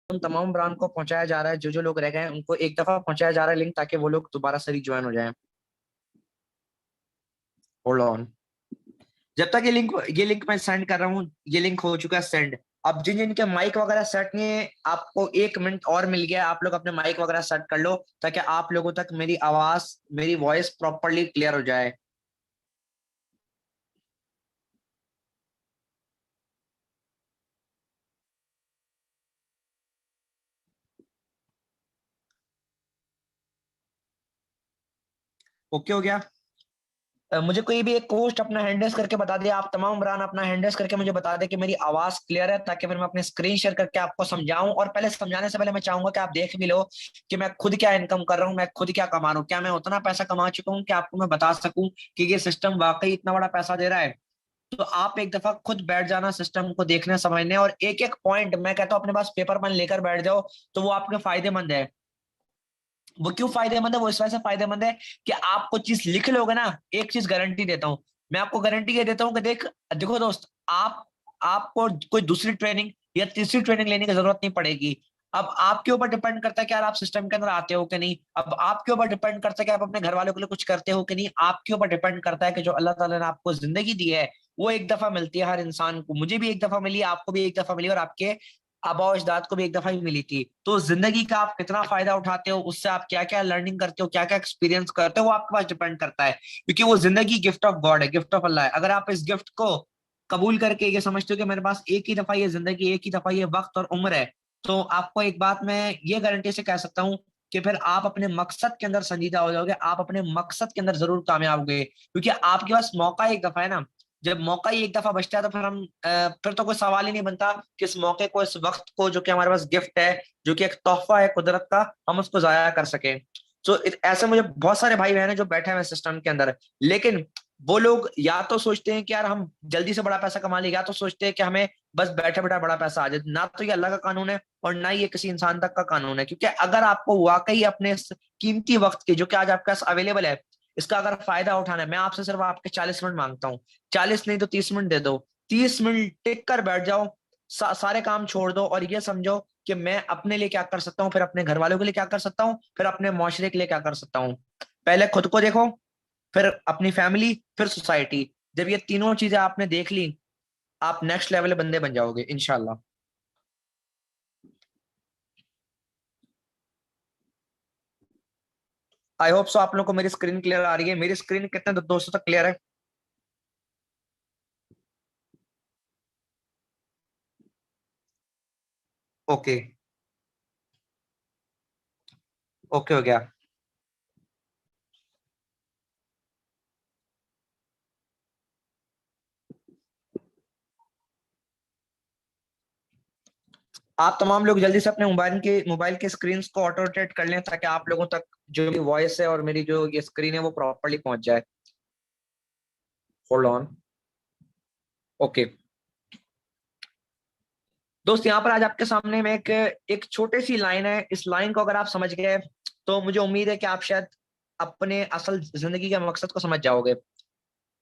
उन तमाम ब्रांड को पहुंचाया जा रहा है, जो जो लोग रह गए हैं उनको एक दफा पहुंचाया जा रहा है लिंक, ताकि वो लोग दोबारा से रिज्वाइन हो जाएं। Hold on. जब तक ये लिंक मैं सेंड कर रहा हूँ, ये लिंक हो चुका है सेंड। अब जिन जिनके माइक वगैरह सेट नहीं है, आपको 1 मिनट और मिल गया, आप लोग अपने माइक वगैरह सेट कर लो, ताकि आप लोगों तक मेरी आवाज, मेरी वॉइस प्रॉपरली क्लियर हो जाए। ओके हो गया? मुझे कोई भी एक पोस्ट अपना हैंडल्स करके बता दे, आप तमाम ब्रांड अपना हैंडल्स करके मुझे बता दे कि मेरी आवाज क्लियर है, ताकि फिर मैं अपने स्क्रीन शेयर करके आपको समझाऊं। और पहले समझाने से पहले मैं चाहूंगा कि आप देख भी लो कि मैं खुद क्या इनकम कर रहा हूं, मैं खुद क्या कमा रहा हूं, क्या मैं उतना पैसा कमा चुका हूं कि आपको मैं बता सकूं कि ये सिस्टम वाकई इतना बड़ा पैसा दे रहा है। तो आप एक दफा खुद बैठ जाना सिस्टम को देखने समझने, और एक एक पॉइंट मैं कहता हूं अपने पास पेपर पेन लेकर बैठ जाओ, तो वो आपके फायदेमंद है। वो क्यों फायदेमंद है? वो इस वजह से फायदेमंद है कि आप कुछ चीज लिख लोगे ना, एक चीज गारंटी देता हूं, मैं आपको गारंटी ये देता हूं कि देखो दोस्त, आपको कोई दूसरी ट्रेनिंग या तीसरी ट्रेनिंग लेने की जरूरत नहीं पड़ेगी। अब आपके ऊपर डिपेंड करता है कि यार आप सिस्टम के अंदर आते हो कि नहीं, अब आपके ऊपर डिपेंड करता है कि आप अपने घर वालों के लिए कुछ करते हो कि नहीं, आपके ऊपर डिपेंड करता है कि जो अल्लाह ताला ने आपको जिंदगी दी है वो एक दफा मिलती है हर इंसान को। मुझे भी एक दफा मिली, आपको भी एक दफा मिली, और आपके आबा अजदाद को भी एक दफा ही मिली थी। तो जिंदगी का आप कितना फायदा उठाते हो, उससे आप क्या क्या लर्निंग करते हो, क्या क्या एक्सपीरियंस करते हो, वो आपके पास डिपेंड करता है। क्योंकि वो जिंदगी गिफ्ट ऑफ गॉड है, गिफ्ट ऑफ अल्लाह है। अगर आप इस गिफ्ट को कबूल करके ये समझते हो कि मेरे पास एक ही दफा ये जिंदगी, एक ही दफा ये वक्त और उम्र है, तो आपको एक बात मैं ये गारंटी से कह सकता हूँ कि फिर आप अपने मकसद के अंदर संजीदा हो जाओगे, आप अपने मकसद के अंदर जरूर कामयाब होगे। क्योंकि आपके पास मौका एक दफा है ना, जब मौका ही एक दफा बचता है तो फिर फिर तो कोई सवाल ही नहीं बनता कि इस मौके को, इस वक्त को, जो कि हमारे पास गिफ्ट है, जो कि एक तोहफा है कुदरत का, हम उसको जाया कर सके। तो ऐसे मुझे बहुत सारे भाई बहन हैं जो बैठे हुए सिस्टम के अंदर, लेकिन वो लोग या तो सोचते हैं कि यार हम जल्दी से बड़ा पैसा कमा लें, या तो सोचते हैं कि हमें बस बैठे बैठा बड़ा पैसा आ जाए। ना तो ये अल्लाह का कानून है और ना ही ये किसी इंसान तक का कानून है। क्योंकि अगर आपको वाकई अपने इस कीमती वक्त के, जो कि आज आपके पास अवेलेबल है, इसका अगर फायदा उठाना है, मैं आपसे सिर्फ आपके 40 मिनट मांगता हूँ। 40 नहीं तो 30 मिनट दे दो। 30 मिनट टिक कर बैठ जाओ, सारे काम छोड़ दो और ये समझो कि मैं अपने लिए क्या कर सकता हूँ, फिर अपने घर वालों के लिए क्या कर सकता हूँ, फिर अपने मुआशरे के लिए क्या कर सकता हूँ। पहले खुद को देखो, फिर अपनी फैमिली, फिर सोसाइटी। जब ये तीनों चीजें आपने देख ली, आप नेक्स्ट लेवल बंदे बन जाओगे इंशाल्लाह। आई होप सो आप लोगों को मेरी स्क्रीन क्लियर आ रही है। मेरी स्क्रीन कितने दोस्तों तक क्लियर है? ओके। ओके हो गया। आप तमाम लोग जल्दी से अपने मोबाइल के स्क्रीन को ऑटो रोटेट कर लें, ताकि आप लोगों तक जो मेरी वॉइस है और मेरी जो ये स्क्रीन है वो प्रॉपरली पहुंच जाए। Hold on. ओके दोस्त, यहाँ पर आज आपके सामने में एक एक छोटी सी लाइन है। इस लाइन को अगर आप समझ गए तो मुझे उम्मीद है कि आप शायद अपने असल जिंदगी के मकसद को समझ जाओगे।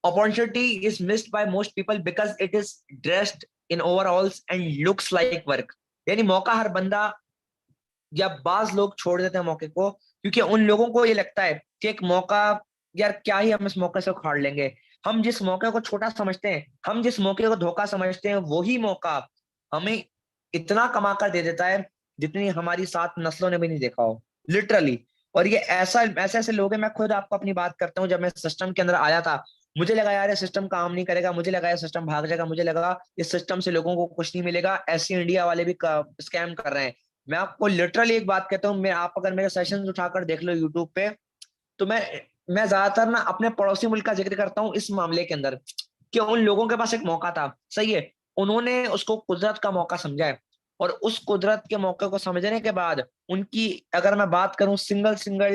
Opportunity is missed by most people because it is dressed in overalls and looks like work. यानी मौका हर बंदा, या बाज लोग छोड़ देते हैं मौके को, क्योंकि उन लोगों को ये लगता है कि एक मौका, यार क्या ही हम इस मौके से उखाड़ लेंगे। हम जिस मौके को छोटा समझते हैं, हम जिस मौके को धोखा समझते हैं, वही मौका हमें इतना कमा कर दे देता है जितनी हमारी 7 नस्लों ने भी नहीं देखा हो, लिटरली। और ये ऐसा ऐसे ऐसे लोग हैं, मैं खुद आपको अपनी बात करता हूँ, जब मैं सिस्टम के अंदर आया था, मुझे लगा यार ये सिस्टम काम नहीं करेगा, मुझे लगा ये सिस्टम भाग जाएगा, मुझे लगा इस सिस्टम से लोगों को कुछ नहीं मिलेगा, ऐसे इंडिया वाले भी स्कैम कर रहे हैं। मैं आपको लिटरली एक बात कहता हूँ, मैं आप अगर मेरे सेशंस उठाकर देख लो यूट्यूब पे, तो मैं ज्यादातर ना अपने पड़ोसी मुल्क का जिक्र करता हूँ इस मामले के अंदर, कि उन लोगों के पास एक मौका था, सही है, उन्होंने उसको कुदरत का मौका समझा है। और उस कुदरत के मौके को समझने के बाद उनकी, अगर मैं बात करूं सिंगल सिंगल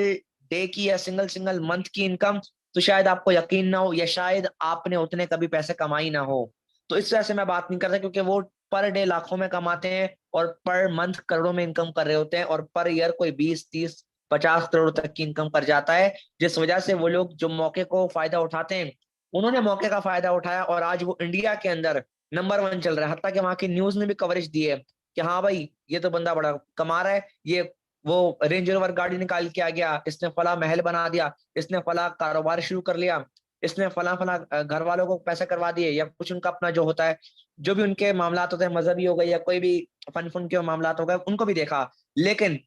डे की या सिंगल सिंगल मंथ की इनकम, तो शायद आपको यकीन ना हो, या शायद आपने उतने कभी पैसे कमाई ना हो। तो इस वजह से मैं बात नहीं करता, क्योंकि वो पर डे लाखों में कमाते हैं और पर मंथ करोड़ों में इनकम कर रहे होते हैं, और पर ईयर कोई 20 30 50 करोड़ तक की इनकम कर जाता है। जिस वजह से वो लोग जो मौके को फायदा उठाते हैं, उन्होंने मौके का फायदा उठाया और आज वो इंडिया के अंदर नंबर 1 चल रहा है। हत्ता कि वहां की न्यूज ने भी कवरेज दी है कि हाँ भाई ये तो बंदा बड़ा कमा रहा है, ये वो रेंज रोवर गाड़ी निकाल के आ गया, इसने फला महल बना दिया, इसने फला कारोबार शुरू कर लिया, इसने फला फला घर वालों को पैसे करवा दिए, या कुछ उनका अपना जो होता है, जो भी उनके मामलात होते हैं, मजहबी हो गए या कोई भी फन फुन के मामलात हो गए, उनको भी देखा। लेकिन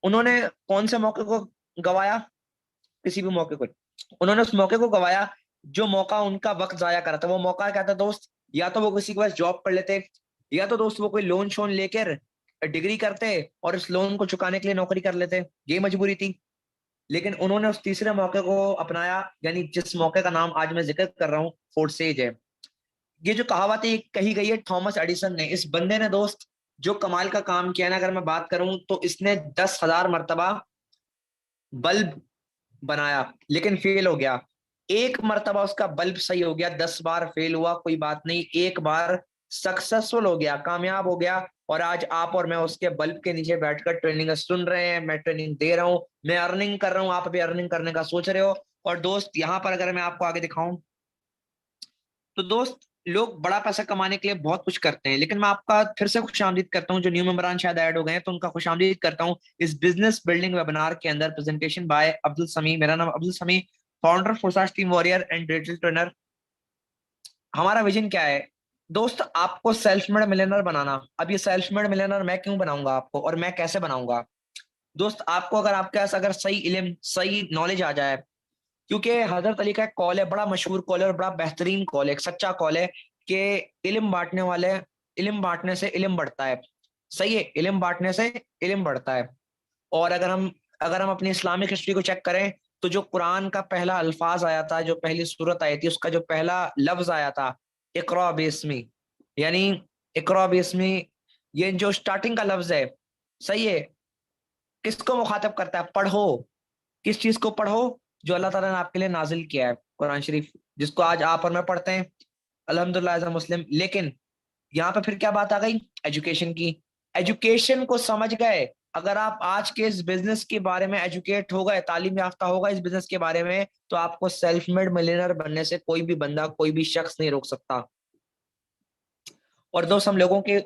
उन्होंने कौन से मौके को गवाया? किसी भी मौके को उन्होंने उस मौके को गवाया जो मौका उनका वक्त जाया कर रहा था। वो मौका क्या था दोस्त? या तो वो किसी के पास जॉब कर लेते, या तो दोस्त वो कोई लोन शोन लेकर डिग्री करते और इस लोन को चुकाने के लिए नौकरी कर लेते। ये मजबूरी थी। लेकिन उन्होंने उस तीसरे मौके को अपनाया, यानी जिस मौके का नाम आज मैं जिक्र कर रहा हूँ, फोर्ट सेज है। ये जो कहावत है कही गई है थॉमस एडिसन ने। इस बंदे ने दोस्त जो कमाल का काम किया ना, अगर मैं बात करूं तो इसने 10,000 मरतबा बल्ब बनाया लेकिन फेल हो गया। एक मर्तबा उसका बल्ब सही हो गया, 10 बार फेल हुआ कोई बात नहीं, एक बार सक्सेसफुल हो गया, कामयाब हो गया। और आज आप और मैं उसके बल्ब के नीचे बैठकर ट्रेनिंग सुन रहे हैं, मैं ट्रेनिंग दे रहा हूं, मैं अर्निंग कर रहा हूं, आप भी अर्निंग करने का सोच रहे हो। और दोस्त यहाँ पर अगर मैं आपको आगे दिखाऊं तो दोस्त, लोग बड़ा पैसा कमाने के लिए बहुत कुछ करते हैं, लेकिन मैं आपका फिर से खुशामदीद करता हूं, जो न्यू मेंबरान शायद ऐड हो गए हैं तो उनका खुशामदीद करता हूं इस बिजनेस बिल्डिंग वेबिनार के अंदर। प्रेजेंटेशन बाय अब्दुल समी। मेरा नाम अब्दुल समी, फाउंडर फोर्सास team warrior and digital trainer. हमारा विजन क्या है दोस्त? आपको सेल्फ मेड मिलियनर बनाना। अब ये सेल्फ मेड मिलियनर मैं क्यों बनाऊंगा आपको, और मैं कैसे बनाऊंगा? दोस्त आपको अगर आपके पास अगर सही इल्म सही नॉलेज आ जाए, क्योंकि हजरत अली का एक कॉल है, बड़ा मशहूर कॉल है और बड़ा बेहतरीन कॉल है, एक सच्चा कॉल है कि इल्म बांटने वाले, इल्म बांटने से इल्म बढ़ता है। सही है, इल्म बांटने से इल्म बढ़ता है। और अगर हम अपनी इस्लामिक हिस्ट्री को चेक करें तो जो कुरान का पहला अल्फाज आया था, जो पहली सूरत आई थी, उसका जो पहला लफ्ज आया था इकरा बिस्मी, यानी इकरा बिस्मी, ये जो स्टार्टिंग का लफ्ज है, सही है, किसको मुखातब करता है? पढ़ो। किस चीज को पढ़ो? जो अल्लाह ताला ने आपके लिए नाजिल किया है, कुरान शरीफ, जिसको आज आप और मैं पढ़ते हैं अल्हम्दुलिल्लाह एज अ मुस्लिम। लेकिन यहाँ पे फिर क्या बात आ गई? एजुकेशन की। एजुकेशन को समझ गए, अगर आप आज के इस बिजनेस के बारे में एजुकेट हो गए, तालीम याफ्ता होगा इस बिजनेस के बारे में, तो आपको सेल्फ मेड मिलियनर बनने से कोई भी बंदा, कोई भी शख्स नहीं रोक सकता। और दोस्त हम उन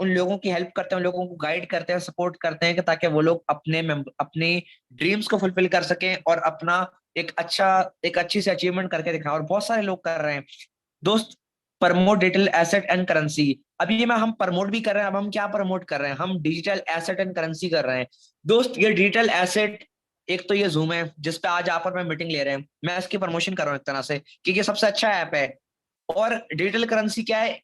लोगों की हेल्प करते हैं, उन लोगों को गाइड करते हैं, सपोर्ट करते हैं कि ताकि वो लोग अपने ड्रीम्स को फुलफिल कर सकें और अपना एक अच्छी सी अचीवमेंट करके दिखाएं। और बहुत सारे लोग कर रहे हैं दोस्त। Promote digital asset and currency. अभी मैं हम प्रमोट भी कर रहे हैं। अब हम क्या प्रमोट कर रहे हैं? हम डिजिटल एसेट एंड करेंसी कर रहे हैं। दोस्त ये डिजिटल एसेट, एक तो ये जूम है जिस पे आज आप और मैं मीटिंग ले रहे हैं, मैं इसकी प्रमोशन कर रहा हूँ एक तरह से, क्योंकि ये सबसे अच्छा ऐप है। और डिजिटल करेंसी क्या है?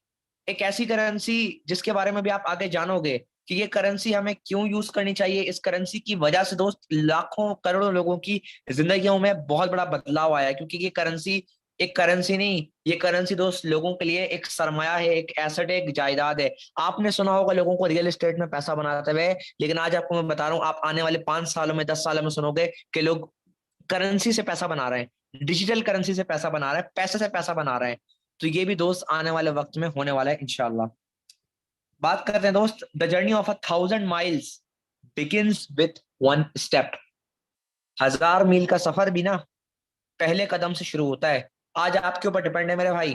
एक ऐसी करेंसी जिसके बारे में भी आप आगे जानोगे कि ये करेंसी हमें क्यों यूज करनी चाहिए। इस करेंसी की वजह से दोस्त लाखों करोड़ों लोगों की जिंदगियों में बहुत बड़ा बदलाव आया है, क्योंकि ये करेंसी एक करेंसी नहीं, ये करेंसी दोस्त लोगों के लिए एक सरमाया है, एक एसेट है, एक जायदाद है। आपने सुना होगा लोगों को रियल एस्टेट में पैसा बनाते हुए, लेकिन आज आपको मैं बता रहा हूँ, आप आने वाले 5 सालों में 10 सालों में सुनोगे कि लोग करेंसी से पैसा बना रहे हैं, डिजिटल करेंसी से पैसा बना रहे हैं, पैसे से पैसा बना रहे हैं। तो ये भी दोस्त आने वाले वक्त में होने वाला है इंशाल्लाह। बात करते हैं दोस्त, the journey of 1,000 miles begins with one step. 1000 मील का सफर भी ना पहले कदम से शुरू होता है। आज आपके ऊपर डिपेंड है मेरे भाई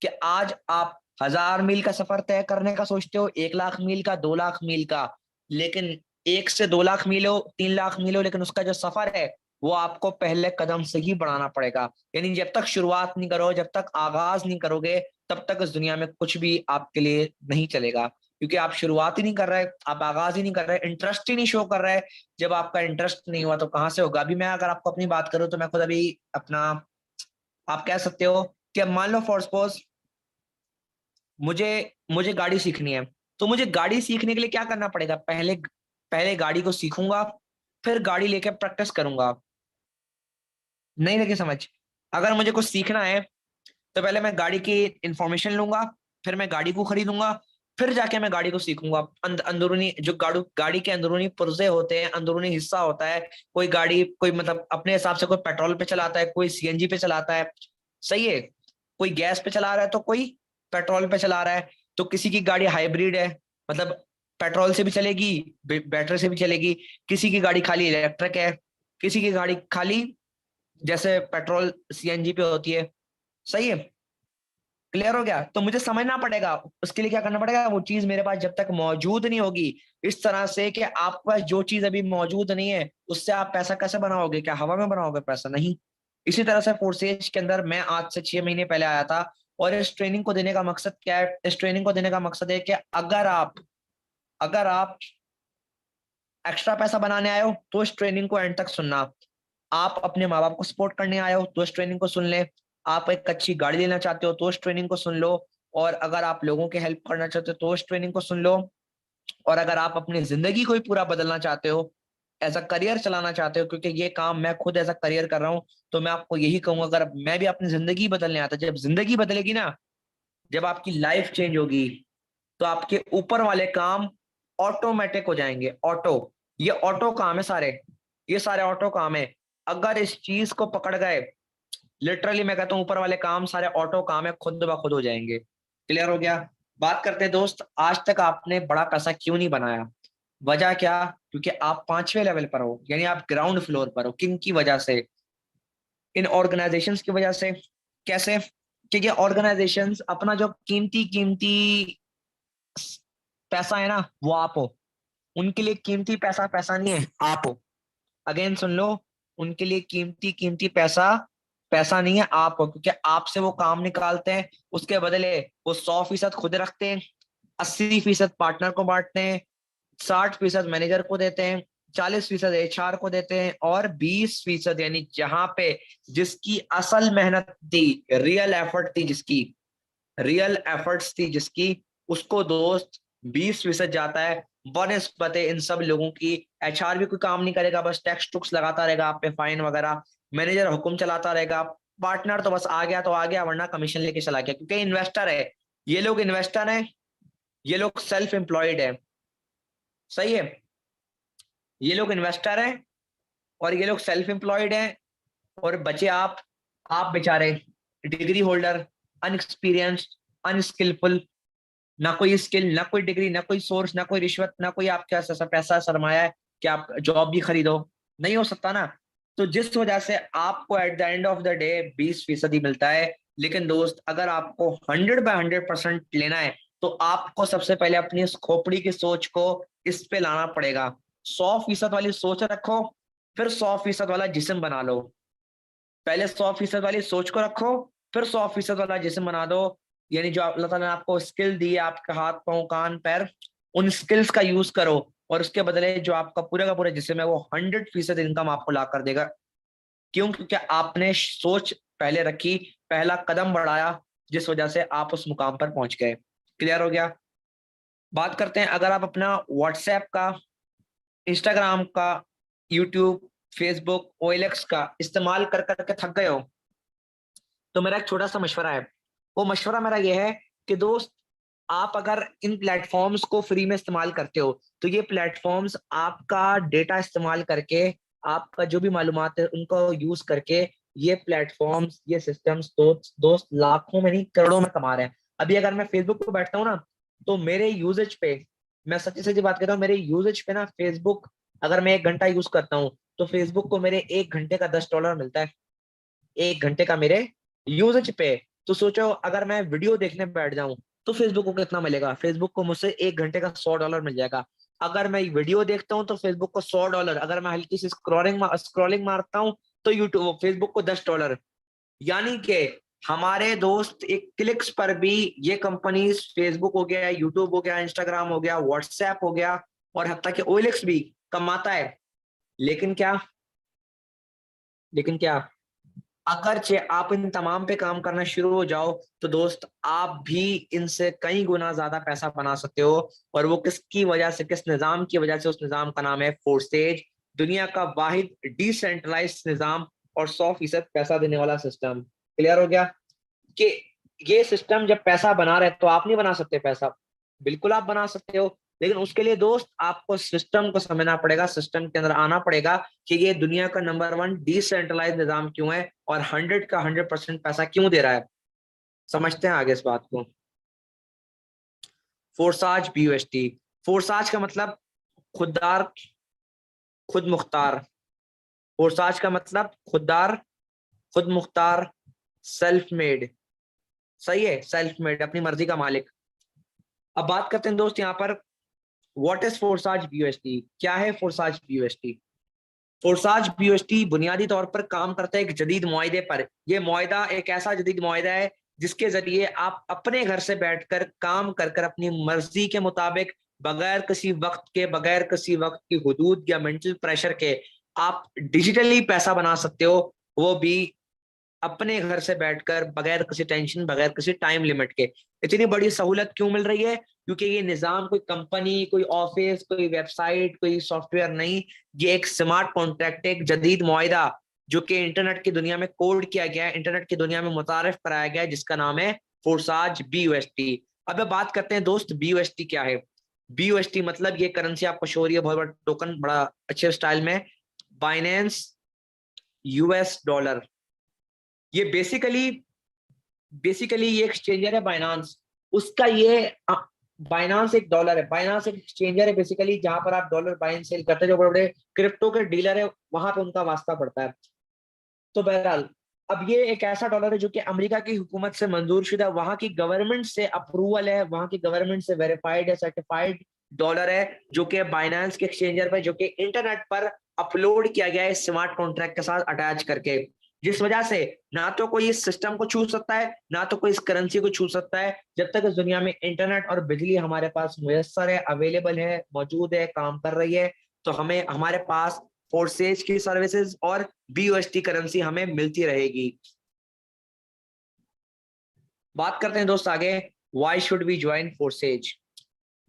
कि आज आप 1000 मील का सफर तय करने का सोचते हो, 1 लाख मील का, 2 लाख मील का। लेकिन 1 से 2 लाख मील हो, 3 लाख मील हो, लेकिन उसका जो सफर है वो आपको पहले कदम से ही बढ़ाना पड़ेगा। यानी जब तक शुरुआत नहीं करो, जब तक आगाज नहीं करोगे, तब तक इस दुनिया में कुछ भी आपके लिए नहीं चलेगा, क्योंकि आप शुरुआत ही नहीं कर रहे, आप आगाज ही नहीं कर रहे, इंटरेस्ट ही नहीं शो कर रहे। जब आपका इंटरेस्ट नहीं हुआ तो कहाँ से होगा? अभी मैं अगर आपको अपनी बात करूं तो मैं खुद अभी अपना, आप कह सकते हो कि मान लो फॉर सपोज मुझे मुझे गाड़ी सीखनी है, तो मुझे गाड़ी सीखने के लिए क्या करना पड़ेगा? पहले पहले गाड़ी को सीखूंगा, फिर गाड़ी लेके प्रैक्टिस करूंगा। नहीं लगी समझ? अगर मुझे कुछ सीखना है तो पहले मैं गाड़ी की इंफॉर्मेशन लूंगा, फिर मैं गाड़ी को खरीदूंगा, फिर जाके मैं गाड़ी को सीखूंगा। अंदरूनी जो गाड़ी के अंदरूनी पुर्जे होते हैं, अंदरूनी हिस्सा होता है। कोई गाड़ी, कोई मतलब अपने हिसाब से कोई पेट्रोल पे चलाता है, कोई सीएनजी पे चलाता है, सही है, कोई गैस पे चला रहा है तो कोई पेट्रोल पे चला रहा है। तो किसी की गाड़ी हाइब्रिड है, मतलब पेट्रोल से भी चलेगी, बैटरी से भी चलेगी। किसी की गाड़ी खाली इलेक्ट्रिक है, किसी की गाड़ी खाली जैसे पेट्रोल सीएनजी पे होती है, सही है। क्लियर हो गया? तो मुझे समझना पड़ेगा, उसके लिए क्या करना पड़ेगा, वो चीज मेरे पास जब तक मौजूद नहीं होगी, इस तरह से कि आपके पास जो चीज अभी मौजूद नहीं है उससे आप पैसा कैसे बनाओगे? क्या हवा में बनाओगे पैसा? नहीं। इसी तरह से फोर्सेज के अंदर मैं आज से 6 महीने पहले आया था, और इस ट्रेनिंग को देने का मकसद क्या है? इस ट्रेनिंग को देने का मकसद है कि अगर आप एक्स्ट्रा पैसा बनाने आए हो तो इस ट्रेनिंग को एंड तक सुनना। आप अपने माँ बाप को सपोर्ट करने आए हो तो इस ट्रेनिंग को सुन ले। आप एक अच्छी गाड़ी लेना चाहते हो तो इस ट्रेनिंग को सुन लो। और अगर आप लोगों की हेल्प करना चाहते हो तो इस ट्रेनिंग को सुन लो। और अगर आप अपनी जिंदगी को ही पूरा बदलना चाहते हो, एज अ करियर चलाना चाहते हो, क्योंकि ये काम मैं खुद एज अ करियर कर रहा हूँ, तो मैं आपको यही कहूंगा, अगर मैं भी अपनी जिंदगी बदलने आता, जब जिंदगी बदलेगी ना, जब आपकी लाइफ चेंज होगी, तो आपके ऊपर वाले काम ऑटोमेटिक हो जाएंगे। ऑटो, ये ऑटो काम है सारे, ये सारे ऑटो काम है। अगर इस चीज को पकड़ गए, लिटरली मैं कहता हूँ ऊपर वाले काम सारे ऑटो काम है, खुद ब खुद हो जाएंगे। क्लियर हो गया? बात करते हैं दोस्त, आज तक आपने बड़ा पैसा क्यों नहीं बनाया? वजह क्या? क्योंकि आप 5वें लेवल पर हो, यानी आप ग्राउंड फ्लोर पर हो। किन की वजह से? इन ऑर्गेनाइजेशंस की वजह से। कैसे? क्योंकि ऑर्गेनाइजेशंस अपना जो कीमती कीमती पैसा है ना, वो आप हो। उनके लिए कीमती पैसा पैसा नहीं है, आप हो। अगेन सुन लो, उनके लिए कीमती कीमती पैसा पैसा नहीं है, आप हो। क्योंकि आपसे वो काम निकालते हैं, उसके बदले वो 100% खुद रखते हैं, 80% पार्टनर को बांटते हैं, 60% मैनेजर को देते हैं, 40% HR को देते हैं, और 20% यानी जहां पे जिसकी असल मेहनत थी, रियल एफर्ट थी जिसकी, रियल एफर्ट्स थी जिसकी, उसको दोस्त 20% जाता है। बनस्पत इन सब लोगों की। HR भी कोई काम नहीं करेगा, बस टैक्स टुक्स लगाता रहेगा आप पे, फाइन वगैरह। मैनेजर हुक्म चलाता रहेगा। पार्टनर तो बस आ गया तो आ गया, वरना कमीशन लेके चला गया, क्योंकि इन्वेस्टर है। ये लोग इन्वेस्टर हैं, ये लोग सेल्फ एम्प्लॉयड है। सही है? ये लोग इन्वेस्टर हैं और ये लोग सेल्फ एम्प्लॉयड हैं। और बचे आप बेचारे डिग्री होल्डर, अनएक्सपीरियंस्ड, अनस्किलफुल, ना कोई स्किल, ना कोई डिग्री, ना कोई सोर्स, ना कोई रिश्वत, ना कोई आपके पास ऐसा पैसा सरमाया है कि आप जॉब भी खरीदो। नहीं हो सकता ना। तो जिस वजह से आपको at the end of the day 20% मिलता है। लेकिन दोस्त, अगर आपको 100/100% लेना है, तो आपको सबसे पहले अपनी इस खोपड़ी की सोच को इस पे लाना पड़ेगा। 100% वाली सोच रखो, फिर 100% वाला जिस्म बना लो। पहले 100% वाली सोच को रखो, फिर 100% वाला जिस्म बना दो। यानी जो अल्लाह ताला ने आपको स्किल दी है, आपके हाथ पांव कान पैर, उन स्किल्स का यूज करो, और उसके बदले जो आपका पूरा का पूरा जिस्म है वो 100% इनकम आपको ला कर देगा। क्यों? क्योंकि आपने सोच पहले रखी, पहला कदम बढ़ाया, जिस वजह से आप उस मुकाम पर पहुंच गए। क्लियर हो गया? बात करते हैं, अगर आप अपना व्हाट्सएप का, इंस्टाग्राम का, यूट्यूब, फेसबुक, OLX का इस्तेमाल कर करके थक गए हो, तो मेरा एक छोटा सा मशवरा है। वो मशवरा मेरा ये है कि दोस्त, आप अगर इन प्लेटफॉर्म्स को फ्री में इस्तेमाल करते हो, तो ये प्लेटफॉर्म्स आपका डेटा इस्तेमाल करके, आपका जो भी मालूमात है उनको यूज करके, ये प्लेटफॉर्म्स, ये सिस्टम्स दोस्त लाखों में नहीं करोड़ों में कमा रहे हैं। अभी अगर मैं फेसबुक पे बैठता हूँ ना, तो मेरे यूजेज पे, मैं सच्ची सच्ची बात करता हूँ, मेरे यूजेज पे ना फेसबुक, अगर मैं 1 घंटा यूज करता हूँ, तो फेसबुक को मेरे 1 घंटे का $10 मिलता है। 1 घंटे का मेरे यूजेज पे। तो सोचो, अगर मैं वीडियो देखने बैठ जाऊं, तो फेसबुक को कितना मिलेगा? फेसबुक को मुझसे 1 घंटे का $100 मिल जाएगा। अगर मैं वीडियो देखता हूं तो फेसबुक को $100, अगर मैं हल्की सी स्क्रॉलिंग मारता हूं तो यूट्यूब फेसबुक को $10। यानी कि हमारे दोस्त एक क्लिक्स पर भी ये कंपनीज, फेसबुक हो गया, यूट्यूब हो गया, इंस्टाग्राम हो गया, व्हाट्सएप हो गया, और हत्ता कि OLX भी कमाता है। लेकिन क्या? लेकिन क्या? अगरचे आप इन तमाम पे काम करना शुरू हो जाओ, तो दोस्त आप भी इनसे कई गुना ज्यादा पैसा बना सकते हो। और वो किसकी वजह से, किस निजाम की वजह से? उस निजाम का नाम है फोर्सेज, दुनिया का वाहिद डिसेंट्रलाइज निजाम, और 100% पैसा देने वाला सिस्टम। क्लियर हो गया? कि ये सिस्टम जब पैसा बना रहे, तो आप नहीं बना सकते पैसा? बिल्कुल आप बना सकते हो। लेकिन उसके लिए दोस्त आपको सिस्टम को समझना पड़ेगा, सिस्टम के अंदर आना पड़ेगा कि ये दुनिया का नंबर 1 डिसेंट्रलाइज निजाम क्यों है, और 100% पैसा क्यों दे रहा है। समझते हैं आगे इस बात को। Forsage BUST। फोर्साज का मतलब खुददार, खुद मुख्तार। फोर्साज का मतलब खुददार, खुद मुख्तार, सेल्फ मेड। सही है, सेल्फ मेड, अपनी मर्जी का मालिक। अब बात करते हैं दोस्त यहाँ पर, व्हाट इज फोर्साज बीयूएसटी, क्या है फोर्साज बीयूएसटी? फोर्साज बीयूएसटी बुनियादी तौर पर काम करता है एक जदीद मुआहदे पर। यह मुआहदा एक ऐसा जदीद मुआहदा है जिसके जरिए आप अपने घर से बैठकर काम कर कर अपनी मर्जी के मुताबिक, बगैर किसी वक्त के, बगैर किसी वक्त की हुदूद या मेंटल प्रेशर के, आप डिजिटली पैसा बना सकते हो, वो भी अपने घर से बैठकर, बगैर किसी टेंशन, बगैर किसी टाइम लिमिट के। इतनी बड़ी सहूलत क्यों मिल रही है? क्योंकि ये निजाम कोई कंपनी, कोई ऑफिस, कोई वेबसाइट, कोई सॉफ्टवेयर नहीं, ये एक स्मार्ट कॉन्ट्रैक्ट, एक जदीद मुआहिदा जो कि इंटरनेट की दुनिया में कोड किया गया है, इंटरनेट की दुनिया में मुतारिफ कराया गया है, जिसका नाम है फोर्साज बीयूएसटी। अब बात करते हैं दोस्त, बीयूएसटी क्या है? बीयूएसटी मतलब, ये करेंसी आपको शो हो रही है, बहुत बड़ा टोकन, बड़ा अच्छे स्टाइल में, बाइनेंस यूएस डॉलर। ये बेसिकली बेसिकली ये एक्सचेंजर है बाइनांस, उसका ये बाइनांस एक डॉलर है, बाइनांस एक एक्सचेंजर है बेसिकली, जहां पर आप डॉलर बाय एंड सेल करते हैं, जो बड़े बड़े क्रिप्टो के डीलर है वहां पे उनका वास्ता पड़ता है। तो बहरहाल, अब ये एक ऐसा डॉलर है जो कि अमेरिका की हुकूमत से मंजूर शुदा, वहां की गवर्नमेंट से अप्रूवल है, वहां की गवर्नमेंट से वेरीफाइड है, सर्टिफाइड डॉलर है, जो कि बाइनांस के एक्सचेंजर पर, जो कि इंटरनेट पर अपलोड किया गया है स्मार्ट कॉन्ट्रैक्ट के साथ अटैच करके, जिस वजह से ना तो कोई इस सिस्टम को छू सकता है, ना तो कोई इस करेंसी को छू सकता है, जब तक इस दुनिया में इंटरनेट और बिजली हमारे पास मुयस्सर है, अवेलेबल है, मौजूद है, काम कर रही है, तो हमें हमारे पास फोर्सेज की सर्विसेज और बीयूएसटी करेंसी हमें मिलती रहेगी। बात करते हैं दोस्त आगे, why should we join forces?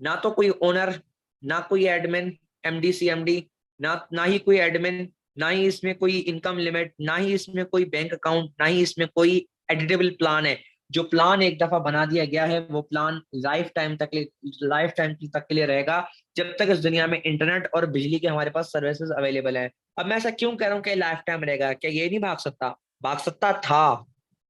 ना तो कोई ओनर, ना कोई एडमिन, एमडी सीएमडी, ना ही कोई एडमिन, ना ही इसमें कोई इनकम लिमिट, ना ही इसमें कोई बैंक अकाउंट, ना ही इसमें कोई एडिटेबल प्लान है। जो प्लान एक दफा बना दिया गया है वो प्लान लाइफ टाइम तक के लिए रहेगा, जब तक इस दुनिया में इंटरनेट और बिजली के हमारे पास सर्विसेज अवेलेबल है। अब मैं ऐसा क्यों कह रहा हूँ कि लाइफ टाइम रहेगा? क्या ये नहीं भाग सकता? भाग सकता था।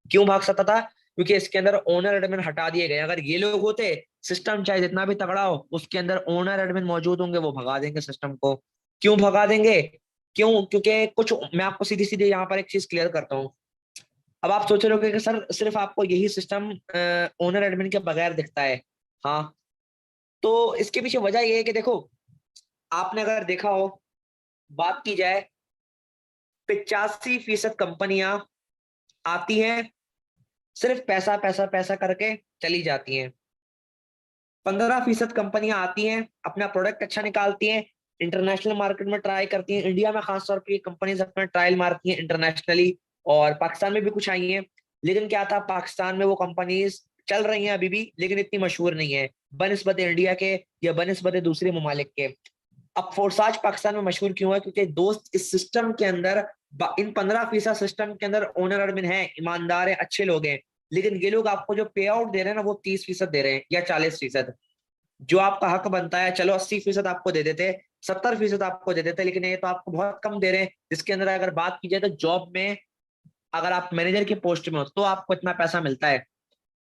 क्यों भाग सकता था? क्योंकि इसके अंदर ओनर एडमिन हटा दिए गए। अगर ये लोग होते, सिस्टम चाहे जितना भी तगड़ा हो, उसके अंदर ओनर एडमिन मौजूद होंगे, वो भगा देंगे सिस्टम को। क्यों भगा देंगे? क्यों? क्योंकि कुछ, मैं आपको सीधी सीधी यहाँ पर एक चीज क्लियर करता हूँ। अब आप सोच रहे हो कि सर सिर्फ आपको यही सिस्टम ओनर एडमिन के बगैर दिखता है। हाँ, तो इसके पीछे वजह ये है कि देखो, आपने अगर देखा हो, बात की जाए, 85% कंपनियां आती हैं, सिर्फ पैसा पैसा पैसा करके चली जाती हैं। 15% कंपनियां आती हैं, अपना प्रोडक्ट अच्छा निकालती हैं, इंटरनेशनल मार्केट में ट्राई करती हैं, इंडिया में खासतौर पर ये कंपनीज अपना ट्रायल मारती हैं इंटरनेशनली, और पाकिस्तान में भी कुछ आई हैं। लेकिन क्या था, पाकिस्तान में वो कंपनीज चल रही हैं अभी भी, लेकिन इतनी मशहूर नहीं है बनिस्बत इंडिया के या बनिस्बत दूसरे ममालिक के। अब फोर्साज पाकिस्तान में मशहूर क्यों है? क्योंकि दोस्त इस सिस्टम के अंदर, इन 15% सिस्टम के अंदर ओनर एडमिन है, ईमानदार है, अच्छे लोग हैं, लेकिन ये लोग आपको जो पे आउट दे रहे हैं ना, वो 30% दे रहे हैं या 40%। जो आपका हक बनता है, चलो 80% आपको दे देते, 70% आपको दे देते, लेकिन ये तो आपको बहुत कम दे रहे हैं। जिसके अंदर अगर बात की जाए तो जॉब में अगर आप मैनेजर की पोस्ट में हो तो आपको इतना पैसा मिलता है,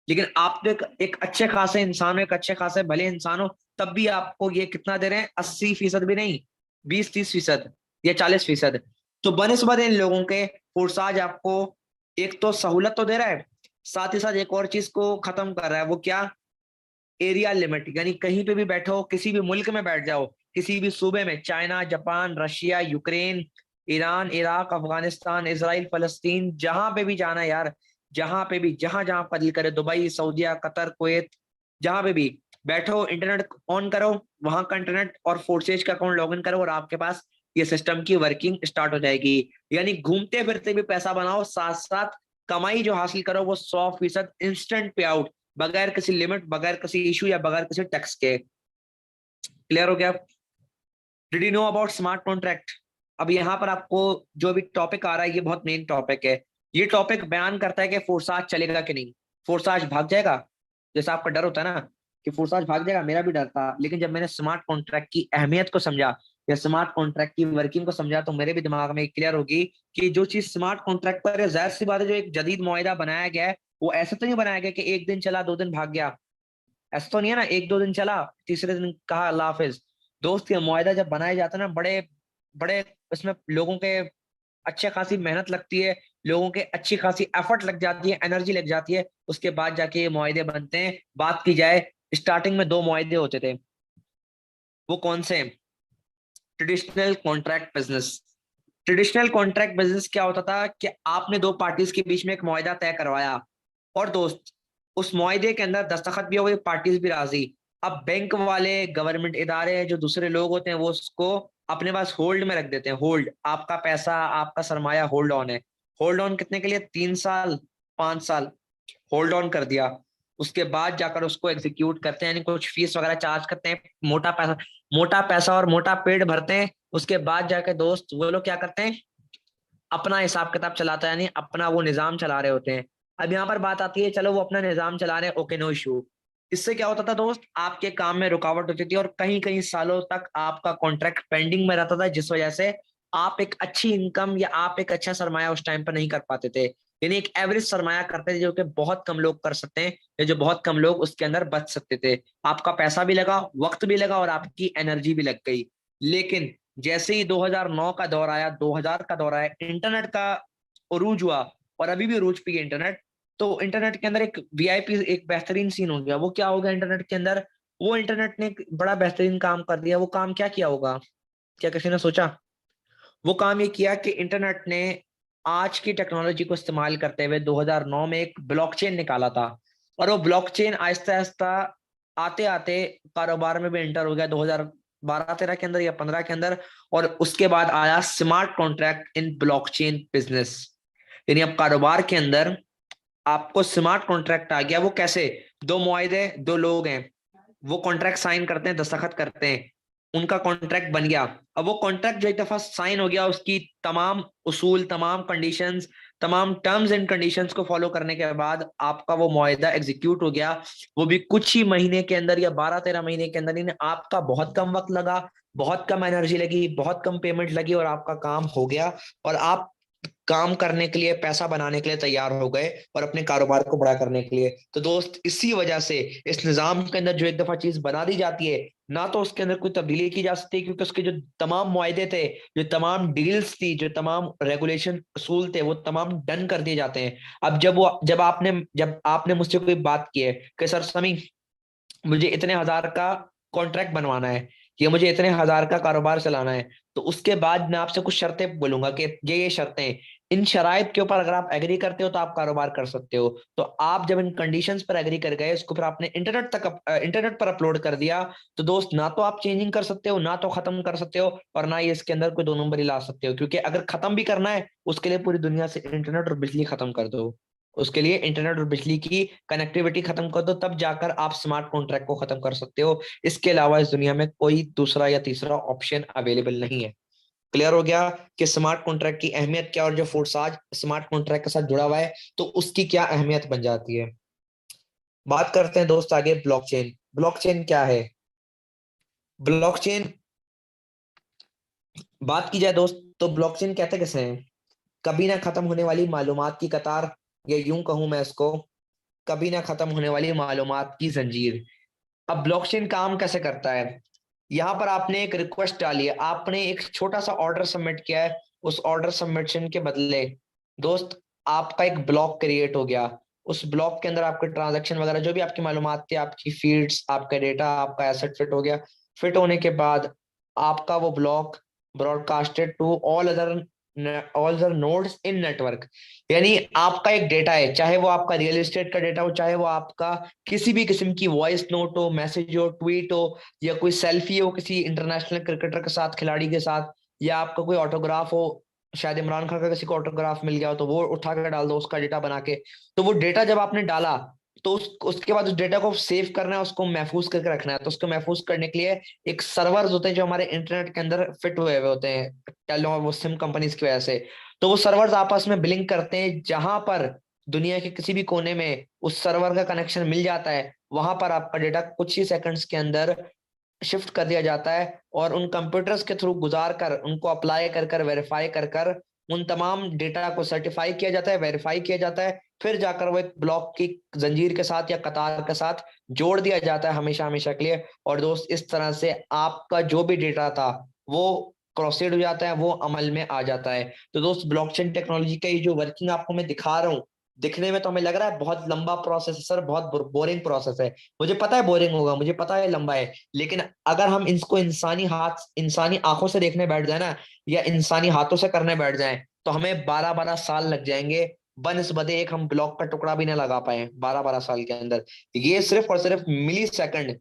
लेकिन आप तो एक अच्छे खासे इंसान हो, एक अच्छे खासे भले इंसान हो, तब भी आपको ये कितना दे रहे हैं? 80% भी नहीं, 20-30% या 40%। तो बनस्बत इन लोगों के, फोर्साज आपको एक तो सहूलत तो दे रहा है, साथ ही साथ एक और चीज को खत्म कर रहा है। वो क्या? एरिया लिमिट, यानी कहीं पे भी बैठो, किसी भी मुल्क में बैठ जाओ, किसी भी सूबे में, China, Japan, Russia, Ukraine, Iran, Iraq, Afghanistan, Israel, फलस्तीन, जहां पे भी जाना है यार, जहां पे भी, जहां जहां का दिल करे, दुबई, सऊदीया, कतर, कुवैत, जहां पे भी बैठो, इंटरनेट ऑन करो, वहां का इंटरनेट और फोर्सेज का अकाउंट लॉग इन करो, और आपके पास ये सिस्टम की वर्किंग स्टार्ट हो जाएगी। यानी घूमते फिरते भी पैसा बनाओ, साथ साथ कमाई जो हासिल करो वो 100% इंस्टेंट पे आउट, बगैर किसी लिमिट, बगैर किसी इशू या बगैर किसी टैक्स के। क्लियर हो गया? Did you know about smart contract? अब यहाँ पर आपको जो भी टॉपिक आ रहा है, ये बहुत मेन टॉपिक है। ये टॉपिक बयान करता है कि फोर्साज चलेगा कि नहीं, फोर्साज भाग जाएगा। जैसा आपका डर होता है ना कि फोर्साज भाग जाएगा, मेरा भी डर था, लेकिन जब मैंने स्मार्ट कॉन्ट्रैक्ट की अहमियत को समझा या स्मार्ट कॉन्ट्रैक्ट की वर्किंग को समझा, तो मेरे भी दिमाग में क्लियर होगी कि जो चीज स्मार्ट कॉन्ट्रैक्ट पर है, जाहिर सी बात है, जो एक जदीद मुआहिदा बनाया गया है, वो ऐसा तो नहीं बनाया गया कि एक दिन चला 2 दिन भाग गया। ऐसा तो नहीं है ना, 1-2 दिन चला, तीसरे दिन कहा अल्लाह हाफिज। दोस्त, ये मुआहिदा जब बनाया जाता है ना, बड़े बड़े इसमें लोगों के अच्छे खासी मेहनत लगती है, लोगों के अच्छी खासी एफर्ट लग जाती है, एनर्जी लग जाती है, उसके बाद जाके ये मुआहदे बनते हैं। बात की जाए, स्टार्टिंग में दो मुआहदे होते थे, वो कौन से? Traditional contract business. Traditional contract business क्या होता था कि आपने दो पार्टीज के बीच में एक मुआहदा तय करवाया, और दोस्त उस मुआहदे के अंदर दस्तखत भी हो गए, पार्टीज भी राजी। अब बैंक वाले, गवर्नमेंट इदारे, जो दूसरे लोग होते हैं, वो उसको अपने पास होल्ड में रख देते हैं। होल्ड, आपका पैसा, आपका सरमाया होल्ड ऑन है। होल्ड ऑन कितने के लिए? 3 साल, 5 साल होल्ड ऑन कर दिया। उसके बाद जाकर उसको एग्जीक्यूट करते हैं, यानी कुछ फीस वगैरह चार्ज करते हैं, मोटा पैसा, मोटा पैसा और मोटा पेड़ भरते हैं। उसके बाद जाकर दोस्त वो लोग क्या करते हैं, अपना हिसाब किताब चलाता है, यानी अपना वो निजाम चला रहे होते हैं। अब यहाँ पर बात आती है, चलो वो अपना निजाम चला रहे हैं, ओके नो इशू। इससे क्या होता था दोस्त, आपके काम में रुकावट होती थी और कहीं कहीं सालों तक आपका कॉन्ट्रैक्ट पेंडिंग में रहता था, जिस वजह से आप एक अच्छी इनकम या आप एक अच्छा सरमाया उस टाइम पर नहीं कर पाते थे। यानी एक एवरेज सरमाया करते थे, जो कि बहुत कम लोग कर सकते हैं, या जो बहुत कम लोग उसके अंदर बच सकते थे। आपका पैसा भी लगा, वक्त भी लगा, और आपकी एनर्जी भी लग गई। लेकिन जैसे ही 2009 का दौर आया, 2000 का दौर आया, इंटरनेट का उरूज हुआ, और अभी भी उरूज पे है इंटरनेट। तो इंटरनेट के अंदर एक वीआईपी, एक बेहतरीन सीन हो गया। वो क्या हो गया इंटरनेट के अंदर? वो इंटरनेट ने एक बड़ा बेहतरीन काम कर दिया। वो काम क्या किया होगा, क्या किसी ने सोचा? वो काम ये किया कि इंटरनेट ने आज की टेक्नोलॉजी को इस्तेमाल करते हुए 2009 में एक ब्लॉकचेन निकाला था। और वो ब्लॉकचेन आहिस्ता आहिस्ता आते आते कारोबार में भी एंटर हो गया 2012-13 के अंदर या 15 के अंदर। और उसके बाद आया smart contract in blockchain business. यानी अब कारोबार के अंदर आपको स्मार्ट कॉन्ट्रैक्ट आ गया। वो कैसे? दो मुआहदे, दो लोग हैं, वो कॉन्ट्रैक्ट साइन करते हैं, दस्तखत करते हैं, उनका कॉन्ट्रैक्ट बन गया। अब वो कॉन्ट्रैक्ट जो एक दफा साइन हो गया, उसकी तमाम उसूल, तमाम कंडीशंस, तमाम टर्म्स एंड कंडीशंस को फॉलो करने के बाद आपका वो मुआहदा एग्जीक्यूट हो गया। वो भी कुछ ही महीने के अंदर या 12-13 महीने के अंदर। आपका बहुत कम वक्त लगा, बहुत कम एनर्जी लगी, बहुत कम पेमेंट लगी, और आपका काम हो गया। और आप काम करने के लिए, पैसा बनाने के लिए तैयार हो गए, और अपने कारोबार को बड़ा करने के लिए। तो दोस्त इसी वजह से इस निजाम के अंदर जो एक दफा चीज बना दी जाती है, ना तो उसके अंदर कोई तब्दीली की जा सकती है, क्योंकि उसके जो तमाम मुआहदे थे, जो तमाम डील्स थी, जो तमाम रेगुलेशन असूल थे, वो तमाम डन कर दिए जाते हैं। अब जब आपने मुझसे कोई बात की है कि सर समी, मुझे इतने हजार का कॉन्ट्रैक्ट बनवाना है, या मुझे इतने हजार का कारोबार चलाना है, तो उसके बाद मैं आपसे कुछ शर्तें बोलूंगा कि ये शर्तें हैं। इन शराइत के ऊपर अगर आप एग्री करते हो तो आप कारोबार कर सकते हो। तो आप जब इन कंडीशंस पर एग्री कर गए, उसको फिर आपने इंटरनेट पर अपलोड कर दिया, तो दोस्त ना तो आप चेंजिंग कर सकते हो, ना तो खत्म कर सकते हो, और ना ही इसके अंदर कोई दो नंबरी ला सकते हो। क्योंकि अगर खत्म भी करना है, उसके लिए पूरी दुनिया से इंटरनेट और बिजली खत्म कर दो। उसके लिए इंटरनेट और बिजली की कनेक्टिविटी खत्म कर दो, तब जाकर आप स्मार्ट कॉन्ट्रैक्ट को खत्म कर सकते हो। इसके अलावा इस दुनिया में कोई दूसरा या तीसरा ऑप्शन अवेलेबल नहीं है। क्लियर हो गया कि स्मार्ट कॉन्ट्रैक्ट की अहमियत क्या, और जो फोर्स आज स्मार्ट कॉन्ट्रैक्ट के साथ जुड़ा हुआ है, तो उसकी क्या अहमियत बन जाती है। बात करते हैं दोस्त आगे, ब्लॉकचेन। ब्लॉकचेन क्या है? ब्लॉकचेन, बात की जाए दोस्त, तो ब्लॉकचेन कहते किसे हैं? कभी ना खत्म होने वाली मालूमात की कतार, या यूं कहूं मैं इसको, कभी ना खत्म होने वाली मालूमात की जंजीर। अब ब्लॉकचेन काम कैसे करता है? यहाँ पर आपने एक रिक्वेस्ट डाली है, आपने एक छोटा सा ऑर्डर सबमिट किया है। उस ऑर्डर सबमिशन के बदले दोस्त आपका एक ब्लॉक क्रिएट हो गया। उस ब्लॉक के अंदर आपके ट्रांजैक्शन वगैरह, जो भी आपकी मालूमात थी, आपकी फीड्स, आपका डेटा, आपका एसेट फिट हो गया। फिट होने के बाद आपका वो block broadcasted to all other nodes in network. यानी आपका एक डेटा है, चाहे वो आपका रियल एस्टेट का डेटा हो, चाहे वो आपका किसी भी किस्म की वॉइस नोट हो, मैसेज हो, ट्वीट हो, या कोई सेल्फी हो किसी इंटरनेशनल क्रिकेटर के साथ, खिलाड़ी के साथ, या आपका कोई ऑटोग्राफ हो, शायद इमरान खान का किसी को ऑटोग्राफ मिल गया हो, तो वो उठा कर डाल दो उसका डेटा बना के। तो वो डेटा जब आपने डाला, तो उसके बाद उस डेटा को सेव करना है, उसको महफूज करके रखना है। तो उसको महफूज करने के लिए एक सर्वर्स होते हैं, जो हमारे इंटरनेट के अंदर फिट हुए हुए होते हैं, टेलो वो सिम कंपनीज की वजह से। तो वो सर्वर्स आपस में बिलिंग करते हैं, जहां पर दुनिया के किसी भी कोने में उस सर्वर का कनेक्शन मिल जाता है, वहां पर आपका डेटा कुछ ही सेकंड्स के अंदर शिफ्ट कर दिया जाता है। और उन कंप्यूटर्स के थ्रू गुजार कर, उनको अप्लाई कर कर, वेरीफाई कर कर, उन तमाम डेटा को सर्टिफाई किया जाता है, वेरीफाई किया जाता है। फिर जाकर वो एक ब्लॉक की जंजीर के साथ या कतार के साथ जोड़ दिया जाता है, हमेशा हमेशा के लिए। और दोस्त इस तरह से आपका जो भी डेटा था, वो क्रॉसेड हो जाता है, वो अमल में आ जाता है। तो दोस्त ब्लॉकचेन टेक्नोलॉजी का ये जो वर्किंग आपको मैं दिखा रहा हूँ, दिखने में तो हमें लग रहा है बहुत लंबा प्रोसेस है सर, बहुत बोरिंग प्रोसेस है। मुझे पता है बोरिंग होगा, मुझे पता है लंबा है, लेकिन अगर हम इसको इंसानी आंखों से देखने बैठ जाए ना, या इंसानी हाथों से करने बैठ जाए, तो हमें 12-12 साल लग जाएंगे। बनस्बते एक हम ब्लॉक का टुकड़ा भी ना लगा पाए 12-12 साल के अंदर। ये सिर्फ और सिर्फ मिली सेकंड,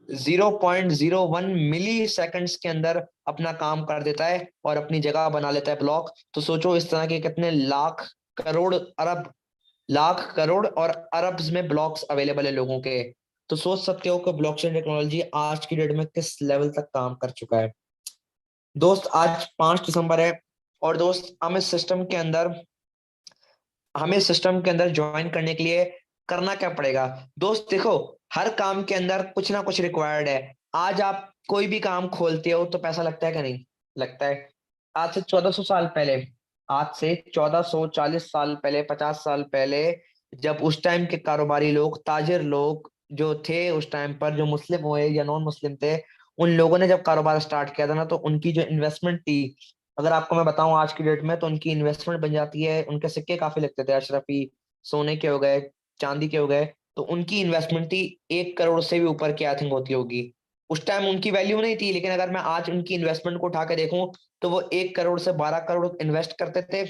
0.01 मिली सेकंड्स के अंदर अपना काम कर देता है और अपनी जगह बना लेता है ब्लॉक। तो सोचो इस तरह के कितने लाख, करोड़, अरब, लाख, करोड़ और अरब्स में ब्लॉक्स अवेलेबल है लोगों के। तो सोच सकते हो कि ब्लॉकचेन टेक्नोलॉजी आज की डेट में किस लेवल तक काम कर चुका है। दोस्त आज 5 दिसंबर है, और दोस्त हमें सिस्टम के अंदर ज्वाइन करने के लिए करना क्या पड़ेगा। दोस्त देखो, हर काम के अंदर कुछ ना कुछ रिक्वायर्ड है। आज आप कोई भी काम खोलते हो तो पैसा लगता है, क्या नहीं लगता है। आज से 1400 साल पहले, आज से 1440 साल पहले, 50 साल पहले, जब उस टाइम के कारोबारी लोग, ताजिर लोग जो थे उस टाइम पर, जो मुस्लिम हुए या नॉन मुस्लिम थे, उन लोगों ने जब कारोबार स्टार्ट किया था ना, तो उनकी जो इन्वेस्टमेंट थी, अगर आपको मैं बताऊं आज की डेट में, तो उनकी इन्वेस्टमेंट बन जाती है, उनके सिक्के काफी लगते थे अशरफी, सोने के हो गए, चांदी के हो गए, तो उनकी इन्वेस्टमेंट थी 1 करोड़ से भी ऊपर की, आई थिंक होती होगी। उस टाइम उनकी वैल्यू नहीं थी, लेकिन अगर मैं आज उनकी इन्वेस्टमेंट को उठा के देखूं, तो वो 1 करोड़ से 12 करोड़ इन्वेस्ट करते थे।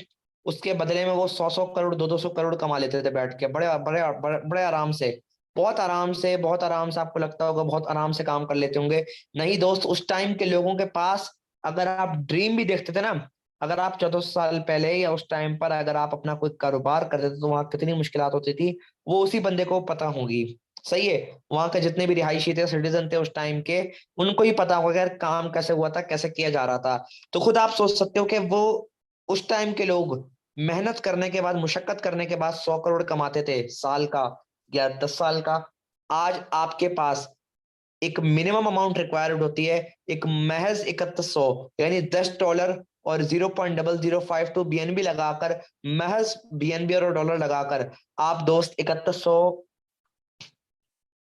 उसके बदले में वो 100-100 करोड़, 200-200 करोड़ कमा लेते थे बैठ के, बड़े बड़े बड़े, बड़े आराम से, बहुत आराम से, बहुत आराम से। आपको लगता होगा बहुत आराम से काम कर लेते होंगे। नहीं दोस्त, उस टाइम के लोगों के पास, अगर आप ड्रीम भी देखते थे ना, अगर आप 14 साल पहले या उस टाइम पर अगर आप अपना कोई कारोबार करते थे, तो वहां कितनी मुश्किलात होती थी, वो उसी बंदे को पता होगी। सही है। वहां के जितने भी रिहायशी थे, सिटीजन थे उस टाइम के, उनको ही पता होगा यार काम कैसे हुआ था, कैसे किया जा रहा था। तो खुद आप सोच सकते हो कि वो उस टाइम के लोग मेहनत करने के बाद, मुशक्कत करने के बाद 100 करोड़ कमाते थे साल का या 10 साल का। आज आपके पास एक मिनिमम अमाउंट रिक्वायर्ड होती है, एक महज 3100, यानी $10 और 0.0052 BNB लगाकर, महज BNB और डॉलर लगाकर आप दोस्त 3100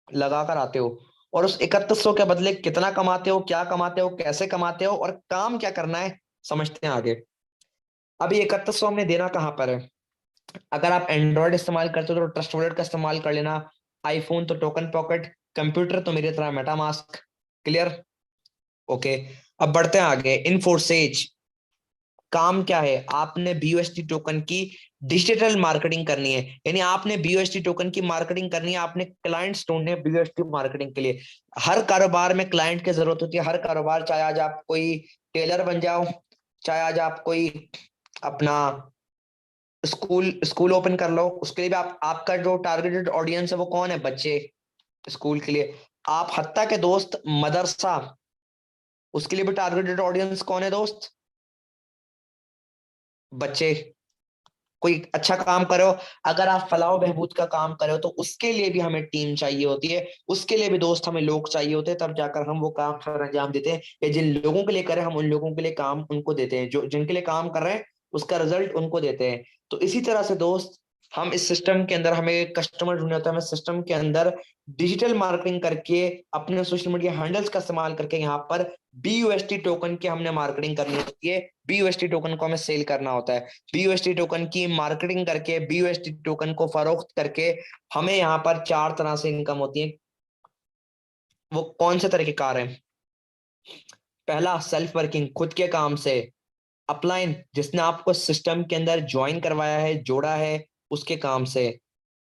लगाकर आते हो। और उस 3100 के बदले कितना कमाते हो, क्या कमाते हो, कैसे कमाते हो, और काम क्या करना है, समझते हैं आगे। अभी 3100 हमने देना कहाँ पर है। अगर आप एंड्रॉयड इस्तेमाल करते हो तो ट्रस्ट वॉलेट का इस्तेमाल कर लेना, आईफोन तो टोकन पॉकेट, कंप्यूटर तो मेरी तरह मेटामास्क। क्लियर। ओके। अब बढ़ते हैं आगे। इनफोर्सेज काम क्या है, आपने BUSD टोकन की डिजिटल मार्केटिंग करनी है, यानी आपने BUSD टोकन की मार्केटिंग करनी है, आपने क्लाइंट्स ढूंढने हैं BUSD मार्केटिंग के लिए। हर कारोबार में क्लाइंट की जरूरत होती है, हर कारोबार, चाहे आज आप कोई टेलर बन जाओ, चाहे आज आप कोई अपना स्कूल स्कूल ओपन कर लो, उसके लिए भी आपका जो टारगेटेड ऑडियंस है वो कौन है, बच्चे, स्कूल के लिए। आप हत्ता के दोस्त मदरसा, उसके लिए भी टारगेटेड ऑडियंस कौन है दोस्त, बच्चे। कोई अच्छा काम करो, अगर आप फलाह बहबूद का काम करो, तो उसके लिए भी हमें टीम चाहिए होती है, उसके लिए भी दोस्त हमें लोग चाहिए होते हैं, तब जाकर हम वो काम सर अंजाम देते हैं। या जिन लोगों के लिए करें, हम उन लोगों के लिए काम उनको देते हैं, जो जिनके लिए काम कर रहे हैं उसका रिजल्ट उनको देते हैं। तो इसी तरह से दोस्त, हम इस सिस्टम के अंदर, हमें कस्टमर ढूंढना होता है, हमें सिस्टम के अंदर डिजिटल मार्केटिंग करके, अपने सोशल मीडिया हैंडल्स का इस्तेमाल करके, यहाँ पर BUSD टोकन की हमने मार्केटिंग करनी होती है। BUSD टोकन को हमें सेल करना होता है। BUSD टोकन की मार्केटिंग करके, BUSD टोकन को फरोख्त करके, हमें यहाँ पर 4 तरह से इनकम होती है। वो कौन से तरह के कार हैं। पहला, सेल्फ वर्किंग, खुद के काम से। अपलाइन, जिसने आपको सिस्टम के अंदर ज्वाइन करवाया है, जोड़ा है, उसके काम से।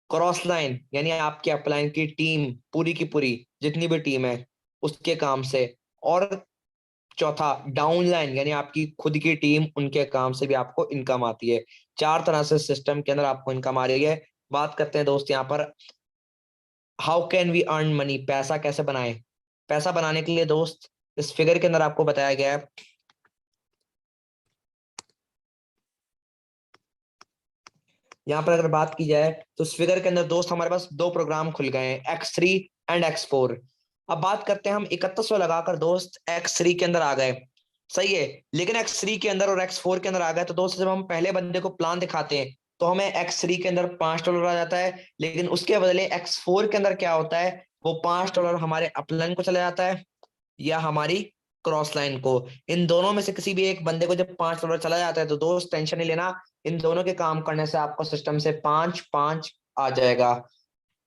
क्रॉस लाइन, यानी आपके अपलाइन की टीम पूरी की पूरी, जितनी भी टीम है, उसके काम से। और चौथा, डाउन लाइन, यानी आपकी खुद की टीम, उनके काम से भी आपको इनकम आती है। 4 तरह से सिस्टम के अंदर आपको इनकम आ रही है। बात करते हैं दोस्त यहाँ पर, how can we earn money, पैसा कैसे बनाएं। पैसा बनाने के लिए दोस्त, इस फिगर के अंदर आपको बताया गया है। यहाँ पर अगर बात की जाए, तो इस फिगर के अंदर दोस्त हमारे पास दो प्रोग्राम खुल गए हैं, X3 एंड X4। अब बात करते हैं, हम 3100 लगाकर दोस्त X3 के अंदर आ गए, सही है। लेकिन X3 के अंदर और X4 के अंदर आ गए, तो दोस्त जब हम पहले बंदे को प्लान दिखाते हैं, तो हमें X3 के अंदर $5 आ जाता है। लेकिन उसके बदले X4 के अंदर क्या होता है, वो $5 हमारे अपलाइन को चला जाता है, या हमारी क्रॉस लाइन को। इन दोनों में से किसी भी एक बंदे को जब $5 चला जाता है तो दोस्त टेंशन नहीं लेना, इन दोनों के काम करने से आपको सिस्टम से 5-5 आ जाएगा।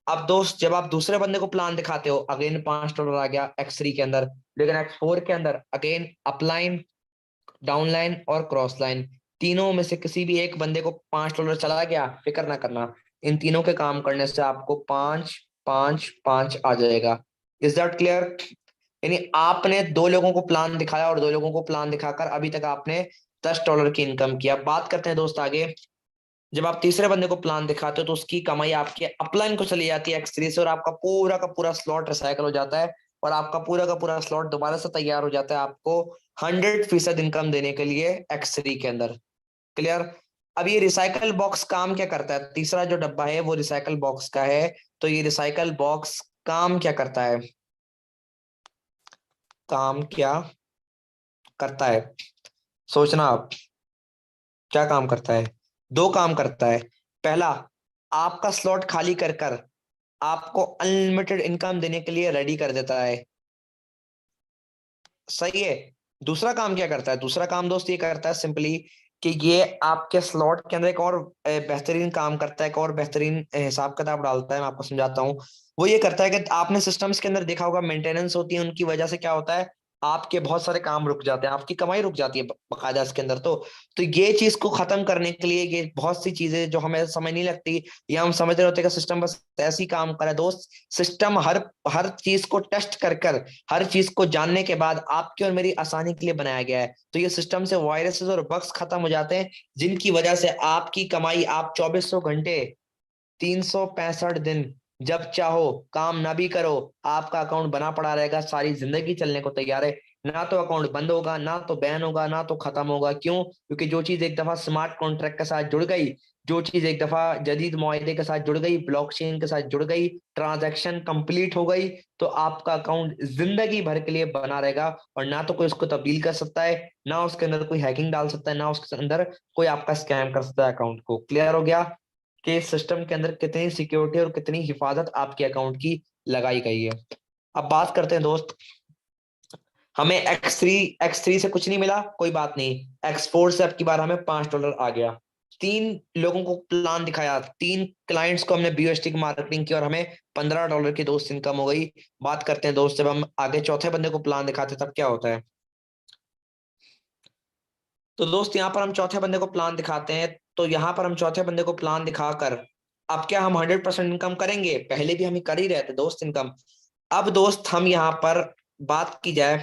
अब दोस्त जब आप दूसरे बंदे को प्लान दिखाते हो, अगेन $5 आ गया X3 के अंदर, लेकिन X4 के अंदर अगेन अपलाइन, डाउनलाइन और क्रॉस लाइन, तीनों में से किसी भी एक बंदे को $5 चला गया, फिक्र ना करना, इन तीनों के काम करने से आपको 5-5-5 आ जाएगा। Is that clear? यानी आपने दो लोगों को प्लान दिखाया और दो लोगों को प्लान दिखाकर अभी तक आपने $10 की इनकम किया। बात करते हैं दोस्त आगे। जब आप तीसरे बंदे को प्लान दिखाते हो तो उसकी कमाई आपके अपलाइन को चली जाती है X3 से, और आपका पूरा का पूरा स्लॉट रिसाइकल हो जाता है, और आपका पूरा का पूरा स्लॉट दोबारा से तैयार हो जाता है आपको 100% इनकम देने के लिए X3 के अंदर। क्लियर? अब ये रिसाइकल बॉक्स काम क्या करता है? तीसरा जो डब्बा है वो रिसाइकल बॉक्स का है। तो ये रिसाइकल बॉक्स काम क्या करता है? काम क्या करता है? सोचना आप, क्या काम करता है? दो काम करता है। पहला, आपका स्लॉट खाली कर कर आपको अनलिमिटेड इनकम देने के लिए रेडी कर देता है। सही है। दूसरा काम क्या करता है? दूसरा काम दोस्त ये करता है सिंपली कि ये आपके स्लॉट के अंदर एक और बेहतरीन काम करता है, एक और बेहतरीन हिसाब किताब डालता है। मैं आपको समझाता हूँ। वो ये करता है कि आपने सिस्टम्स के अंदर देखा होगा, मेंटेनेंस होती है, उनकी वजह से क्या होता है, आपके बहुत सारे काम रुक जाते हैं, आपकी कमाई रुक जाती है बकायदा इसके अंदर। तो ये चीज को खत्म करने के लिए ये बहुत सी चीजें जो हमें समझ नहीं लगती, या हम समझ रहे होते हैं कि सिस्टम बस ऐसे ही काम करे, दोस्त सिस्टम हर हर चीज को टेस्ट कर कर, हर चीज को जानने के बाद आपकी और मेरी आसानी के लिए बनाया गया है। तो ये सिस्टम से वायरसेस और बग्स खत्म हो जाते हैं, जिनकी वजह से आपकी कमाई, आप 2400 घंटे, 365 दिन जब चाहो काम ना भी करो, आपका अकाउंट बना पड़ा रहेगा, सारी जिंदगी चलने को तैयार है। ना तो अकाउंट बंद होगा, ना तो बैन होगा, ना तो खत्म होगा। क्यों? क्योंकि जो चीज एक दफा स्मार्ट कॉन्ट्रैक्ट के साथ जुड़ गई, जो चीज एक दफा जदीद मुआहदे के साथ जुड़ गई, ब्लॉकचेन के साथ जुड़ गई, ट्रांजैक्शन कंप्लीट हो गई, तो आपका अकाउंट जिंदगी भर के लिए बना रहेगा, और ना तो कोई उसको तब्दील कर सकता है, ना उसके अंदर कोई हैकिंग डाल सकता है, ना उसके अंदर कोई आपका स्कैम कर सकता है अकाउंट को। क्लियर हो गया कि सिस्टम के अंदर कितनी सिक्योरिटी और कितनी हिफाजत आपके अकाउंट की लगाई गई है? अब बात करते हैं दोस्त, हमें एक्स थ्री से कुछ नहीं मिला, कोई बात नहीं, X4 से अब की बार हमें $5 आ गया। तीन लोगों को प्लान दिखाया, तीन क्लाइंट्स को हमने BUSD की मार्केटिंग की और हमें $15 की दोस्त इनकम हो गई। बात करते हैं दोस्त, जब हम आगे चौथे बंदे को प्लान दिखाते हैं तब क्या होता है? तो दोस्त यहाँ पर हम चौथे बंदे को प्लान दिखाते हैं, तो यहाँ पर हम चौथे बंदे को प्लान दिखाकर अब क्या हम 100% इनकम करेंगे? पहले भी हम कर ही रहे थे दोस्त इनकम। अब दोस्त हम यहाँ पर बात की जाए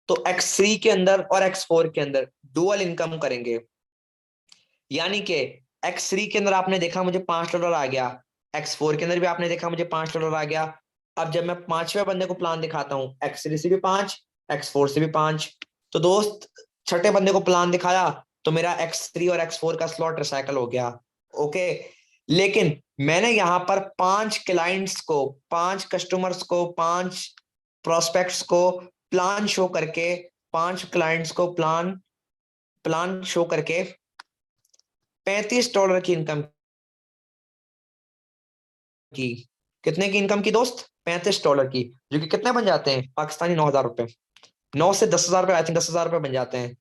तो X3 के अंदर और X4 के अंदर डुअल इनकम करेंगे। यानी कि X3 के अंदर आपने देखा मुझे $5 आ गया, X4 के अंदर भी आपने देखा मुझे $5 आ गया। अब जब मैं पांचवें बंदे को प्लान दिखाता हूँ, X3 से भी 5, X4 से भी 5, तो दोस्त छठे बंदे को प्लान दिखाया तो मेरा X3 और X4 का स्लॉट रिसाइकल हो गया। ओके, लेकिन मैंने यहां पर 5 क्लाइंट्स को, 5 कस्टमर्स को, 5 प्रोस्पेक्ट्स को प्लान शो करके, 5 क्लाइंट्स को प्लान प्लान शो करके $35 की इनकम की। कितने की इनकम की दोस्त? $35 की, जो कि कितने बन जाते हैं पाकिस्तानी 9,000 रुपए। 9 से 10,000 रुपए, आई थिंक 10,000 रुपए बन जाते हैं।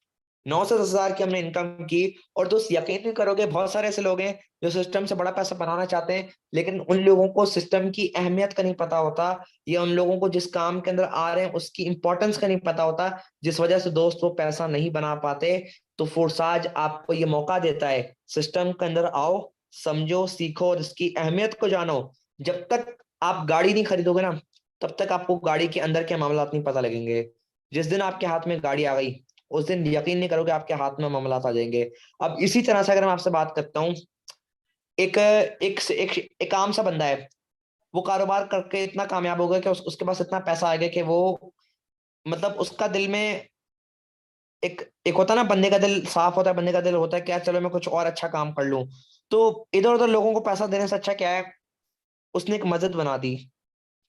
9 से 10,000 की हमने इनकम की। और दोस्त यकीन नहीं करोगे, बहुत सारे ऐसे लोग हैं जो सिस्टम से बड़ा पैसा बनाना चाहते हैं, लेकिन उन लोगों को सिस्टम की अहमियत का नहीं पता होता, या उन लोगों को जिस काम के अंदर आ रहे हैं उसकी इंपॉर्टेंस का नहीं पता होता, जिस वजह से दोस्त वो पैसा नहीं बना पाते। तो फोर्साज आपको ये मौका देता है, सिस्टम के अंदर आओ, समझो, सीखो और इसकी अहमियत को जानो। जब तक आप गाड़ी नहीं खरीदोगे ना, तब तक आपको गाड़ी के अंदर के मामला नहीं पता लगेंगे। जिस दिन आपके हाथ में गाड़ी आ गई, उस दिन यकीन नहीं करोगे आपके हाथ में मामला आ जाएंगे। अब इसी तरह से अगर मैं आपसे बात करता हूँ, एक एक आम सा बंदा है, वो कारोबार करके इतना कामयाब हो गया कि उसके पास इतना पैसा आ गया कि वो, मतलब उसका दिल में एक एक होता है ना, बंदे का दिल साफ होता है, बंदे का दिल होता है क्या, चलो मैं कुछ और अच्छा काम कर लूं। तो इधर उधर लोगों को पैसा देने से अच्छा क्या है, उसने एक मस्जिद बना दी।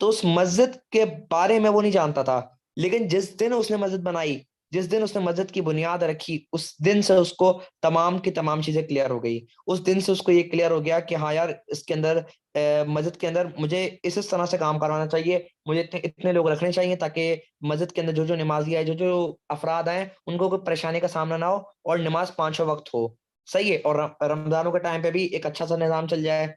तो उस मस्जिद के बारे में वो नहीं जानता था, लेकिन जिस दिन उसने मस्जिद बनाई, जिस दिन उसने मस्जिद की बुनियाद रखी उस दिन से उसको तमाम की तमाम चीजें क्लियर हो गई। उस दिन से उसको ये क्लियर हो गया कि हाँ यार, इसके अंदर मस्जिद के अंदर मुझे इस तरह से काम करवाना चाहिए, मुझे इतने इतने लोग रखने चाहिए ताकि मस्जिद के अंदर जो जो नमाजी है, जो जो अफराद हैं, उनको कोई परेशानी का सामना ना हो और नमाज पांचों वक्त हो। सही है। और रमजानों के टाइम पे भी एक अच्छा सा निजाम चल जाए।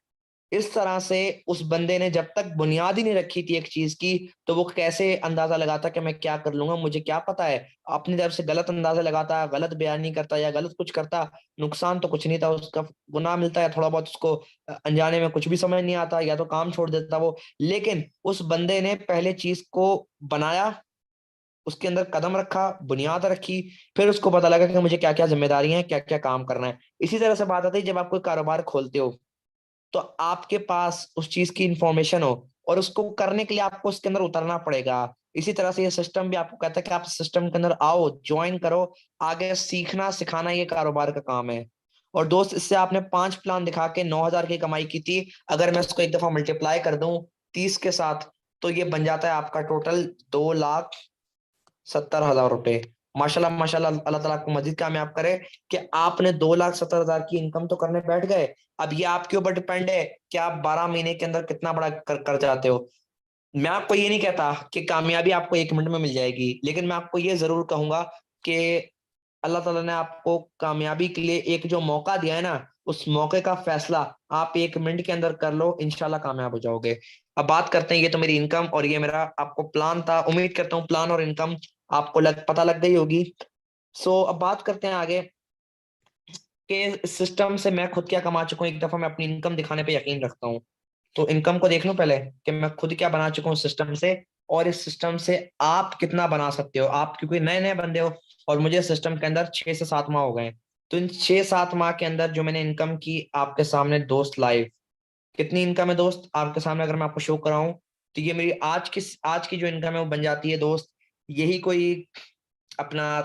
इस तरह से उस बंदे ने जब तक बुनियाद ही नहीं रखी थी एक चीज की, तो वो कैसे अंदाजा लगाता कि मैं क्या कर लूंगा, मुझे क्या पता है। अपनी तरफ से गलत अंदाजा लगाता, गलत बयानी करता या गलत कुछ करता, नुकसान तो कुछ नहीं था उसका, गुनाह मिलता है थोड़ा बहुत उसको, अनजाने में कुछ भी समझ नहीं आता, या तो काम छोड़ देता वो। लेकिन उस बंदे ने पहले चीज को बनाया, उसके अंदर कदम रखा, बुनियाद रखी, फिर उसको पता लगा कि मुझे क्या क्या जिम्मेदारी है, क्या क्या काम करना है। इसी तरह से बात आती है जब आप कोई कारोबार खोलते हो, तो आपके पास उस चीज की इंफॉर्मेशन हो और उसको करने के लिए आपको उसके अंदर उतरना पड़ेगा। इसी तरह से ये सिस्टम भी आपको कहता है कि आप सिस्टम के अंदर आओ, ज्वाइन करो, आगे सीखना सिखाना ये कारोबार का काम है। और दोस्त, इससे आपने 5 प्लान दिखा के 9,000 की कमाई की थी, अगर मैं इसको एक दफा मल्टीप्लाई कर दूं 30 के साथ, तो ये बन जाता है आपका टोटल 2,70,000 रुपए। माशाल्लाह माशाल्लाह, अल्लाह ताला आपको मजीद कामयाब करे कि आपने 2,70,000 की इनकम तो करने बैठ गए। अब ये आपके ऊपर डिपेंड है कि आप 12 महीने के अंदर कितना बड़ा कर जाते हो। मैं आपको ये नहीं कहता कि कामयाबी आपको 1 मिनट में मिल जाएगी, लेकिन मैं आपको ये जरूर कहूंगा कि अल्लाह ताला ने आपको कामयाबी के लिए एक जो मौका दिया है ना, उस मौके का फैसला आप 1 मिनट के अंदर कर लो, इंशाल्लाह कामयाब हो जाओगे। अब बात करते हैं, ये तो मेरी इनकम और ये मेरा आपको प्लान था। उम्मीद करता हूँ प्लान और इनकम आपको पता लग गई होगी। सो अब बात करते हैं आगे कि सिस्टम से मैं खुद क्या कमा चुका हूँ। एक दफा मैं अपनी इनकम दिखाने पे यकीन रखता हूँ, तो इनकम को देख लो पहले कि मैं खुद क्या बना चुका हूँ सिस्टम से, और इस सिस्टम से आप कितना बना सकते हो। आप क्योंकि नए नए बंदे हो और मुझे सिस्टम के अंदर 6 से 7 माह हो गए, तो इन 6 7 माह के अंदर जो मैंने इनकम की आपके सामने दोस्त लाइव, कितनी इनकम है दोस्त आपके सामने अगर मैं आपको शो कराऊं, तो ये मेरी आज की जो इनकम है वो बन जाती है दोस्त, यही कोई अपना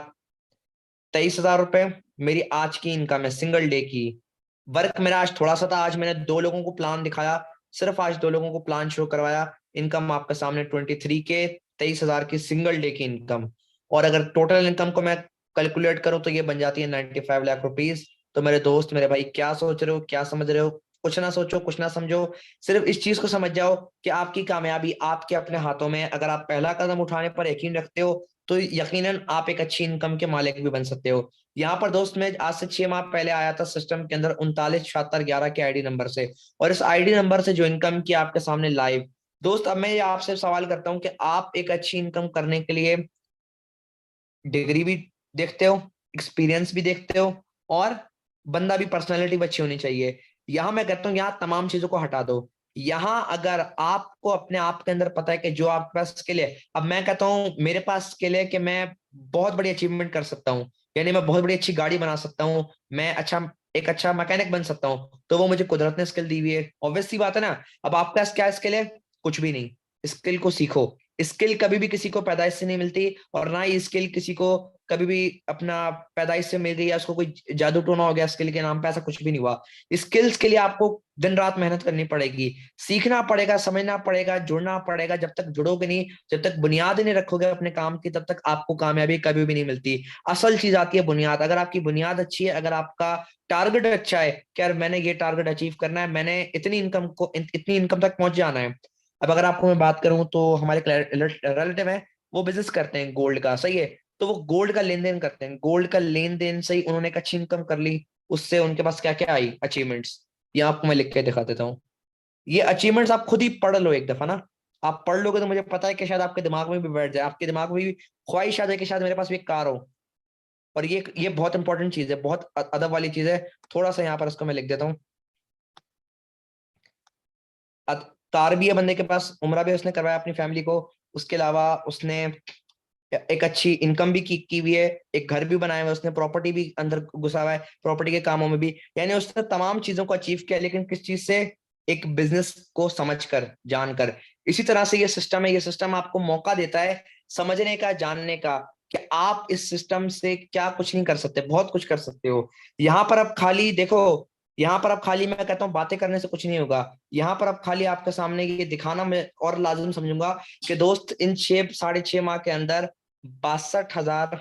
23,000 रुपए मेरी आज की इनकम है सिंगल डे की। वर्क मेरा आज थोड़ा सा था, आज मैंने 2 लोगों को प्लान दिखाया, सिर्फ आज 2 लोगों को प्लान शो करवाया। इनकम आपके सामने 23 के, 23,000 की सिंगल डे की इनकम। और अगर टोटल इनकम को मैं कैलकुलेट करूं तो ये बन जाती है 95 लाख रुपीज। तो मेरे दोस्त, मेरे भाई, क्या सोच रहे हो, क्या समझ रहे हो? कुछ ना सोचो, कुछ ना समझो, सिर्फ इस चीज को समझ जाओ कि आपकी कामयाबी आपके अपने हाथों में है। अगर आप पहला कदम उठाने पर यकीन रखते हो तो यकीनन आप एक अच्छी इनकम के मालिक भी बन सकते हो। यहाँ पर दोस्त मैं आज से 6 माह पहले आया था सिस्टम के अंदर 39 76 11 के आईडी नंबर से, और इस आईडी नंबर से जो इनकम की आपके सामने लाइव। दोस्त अब मैं ये आपसे सवाल करता हूँ कि आप एक अच्छी इनकम करने के लिए डिग्री भी देखते हो, एक्सपीरियंस भी देखते हो, और बंदा भी, पर्सनैलिटी भी अच्छी होनी चाहिए। यहाँ मैं कहता हूँ यहाँ तमाम चीजों को हटा दो। यहाँ अगर आपको अपने आप के अंदर पता है कि जो आपके पास स्किल है, अब मैं कहता हूँ मेरे पास स्किल है कि मैं बहुत बड़ी अचीवमेंट कर सकता हूँ, यानी मैं बहुत बड़ी अच्छी गाड़ी बना सकता हूँ, मैं एक अच्छा मैकेनिक बन सकता हूँ, तो वो मुझे कुदरत ने स्किल दी हुई है। ऑब्वियस सी बात है ना। अब आपके पास क्या स्किल है? कुछ भी नहीं। स्किल को सीखो। स्किल कभी भी किसी को पैदाइश से नहीं मिलती, और ना ही स्किल किसी को कभी भी अपना पैदाइश से मिल गई या उसको कोई जादू टोना हो गया स्किल के नाम पे, ऐसा कुछ भी नहीं हुआ। स्किल्स के लिए आपको दिन रात मेहनत करनी पड़ेगी, सीखना पड़ेगा, समझना पड़ेगा, जुड़ना पड़ेगा। जब तक जुड़ोगे नहीं, जब तक बुनियाद ही नहीं रखोगे अपने काम की, तब तक आपको कामयाबी कभी भी नहीं मिलती। असल चीज आती है बुनियाद। अगर आपकी बुनियाद अच्छी है, अगर आपका टारगेट अच्छा है कि यार मैंने ये टारगेट अचीव करना है, मैंने इतनी इनकम तक पहुंच जाना है। अब अगर आपको मैं बात करूं तो हमारे रिलेटिव है, वो बिजनेस करते हैं गोल्ड का, सही है। तो वो गोल्ड का लेन देन करते हैं, गोल्ड का लेन देन से ही उन्होंने एक अच्छी इनकम कर ली। उससे उनके पास क्या क्या आई अचीवमेंट्स, ये आपको मैं लिख के दिखा देता हूँ। ये अचीवमेंट्स आप खुद ही पढ़ लो एक दफा ना। आप पढ़ लोगे तो मुझे पता है कि शायद आपके दिमाग में भी बैठ जाए, आपके दिमाग में भी ख्वाहिश आ जाए कि शायद मेरे पास भी एक कार हो। और ये बहुत इंपॉर्टेंट चीज है, बहुत अदब वाली चीज है। थोड़ा सा यहाँ पर इसको मैं लिख देता हूँ। कार भी है बंदे के पास, उम्रा भी उसने करवाया अपनी फैमिली को, उसके अलावा उसने एक अच्छी इनकम भी की हुई है, एक घर भी बनाया हुआ है उसने, प्रॉपर्टी भी अंदर घुसा हुआ है, प्रॉपर्टी के कामों में भी, यानी उसने तमाम चीजों को अचीव किया, लेकिन किस चीज से? एक बिजनेस को समझकर, जानकर। इसी तरह से ये सिस्टम है, ये सिस्टम आपको मौका देता है समझने का, जानने का, कि आप इस सिस्टम से क्या कुछ नहीं कर सकते, बहुत कुछ कर सकते हो। यहाँ पर अब खाली देखो, यहाँ पर अब खाली मैं कहता हूँ बातें करने से कुछ नहीं होगा। यहाँ पर अब खाली आपके सामने ये दिखाना मैं और लाजिम समझूंगा कि दोस्त इन 6 साढ़े 6 माह के अंदर 62,000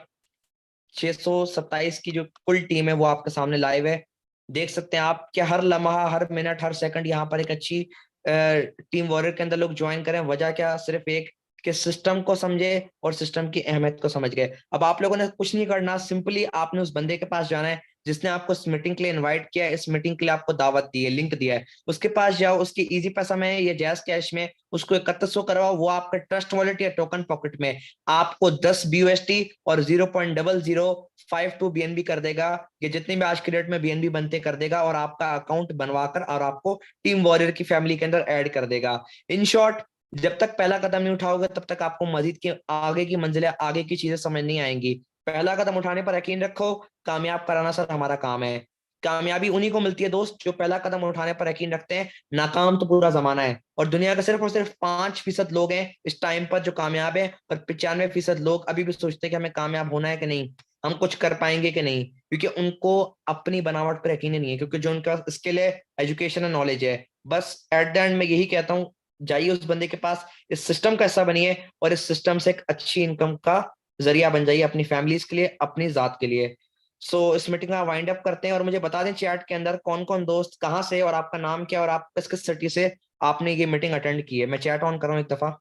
627 की जो कुल टीम है वो आपके सामने लाइव है। देख सकते हैं आप कि हर लम्हा, हर मिनट, हर सेकंड यहाँ पर एक अच्छी टीम वॉरियर के अंदर लोग ज्वाइन करें। वजह क्या, सिर्फ एक कि सिस्टम को समझे और सिस्टम की अहमियत को समझ गए। अब आप लोगों ने कुछ नहीं करना, सिंपली आपने उस बंदे के पास जाना है जिसने आपको इस मीटिंग के लिए इनवाइट किया है, इस मीटिंग के लिए आपको दावत दी है, लिंक दिया है। उसके पास जाओ, उसकी इजी पैसा में या जैज कैश में उसको 3100 करवाओ, वो आपका ट्रस्ट वॉलेट या टोकन पॉकेट में आपको 10 BUSD और 0.0052 BNB कर देगा। ये जितनी भी आज के डेट में BNB बनते कर देगा और आपका अकाउंट बनवाकर और आपको टीम वॉरियर की फैमिली के अंदर ऐड कर देगा। इन शॉर्ट, जब तक पहला कदम नहीं उठाओगे तब तक आपको मजीद की आगे की मंजिलें, आगे की चीजें समझ नहीं आएंगी। पहला कदम उठाने पर यकीन रखो, कामयाब कराना सर हमारा काम है। कामयाबी उन्हीं को मिलती है दोस्त जो पहला कदम उठाने पर यकीन रखते हैं। नाकाम तो पूरा जमाना है, और दुनिया के सिर्फ और सिर्फ 5% लोग हैं इस टाइम पर जो कामयाब है, और 95% लोग अभी भी सोचते हैं कि हमें कामयाब होना है कि नहीं, हम कुछ कर पाएंगे कि नहीं, क्योंकि उनको अपनी बनावट पर यकीन नहीं है, क्योंकि जो उनका स्किल है, एजुकेशन है, नॉलेज है। बस एट द एंड में यही कहता हूँ, जाइए उस बंदे के पास, इस सिस्टम का हिस्सा बनिए और इस सिस्टम से एक अच्छी इनकम का जरिया बन जाइए अपनी फैमिलीज के लिए, अपनी जात के लिए। सो इस मीटिंग का वाइंड अप करते हैं, और मुझे बता दें चैट के अंदर कौन कौन दोस्त कहाँ से और आपका नाम क्या और आप किस किस सिटी से आपने ये मीटिंग अटेंड की है। मैं चैट ऑन कर रहा हूँ एक दफा,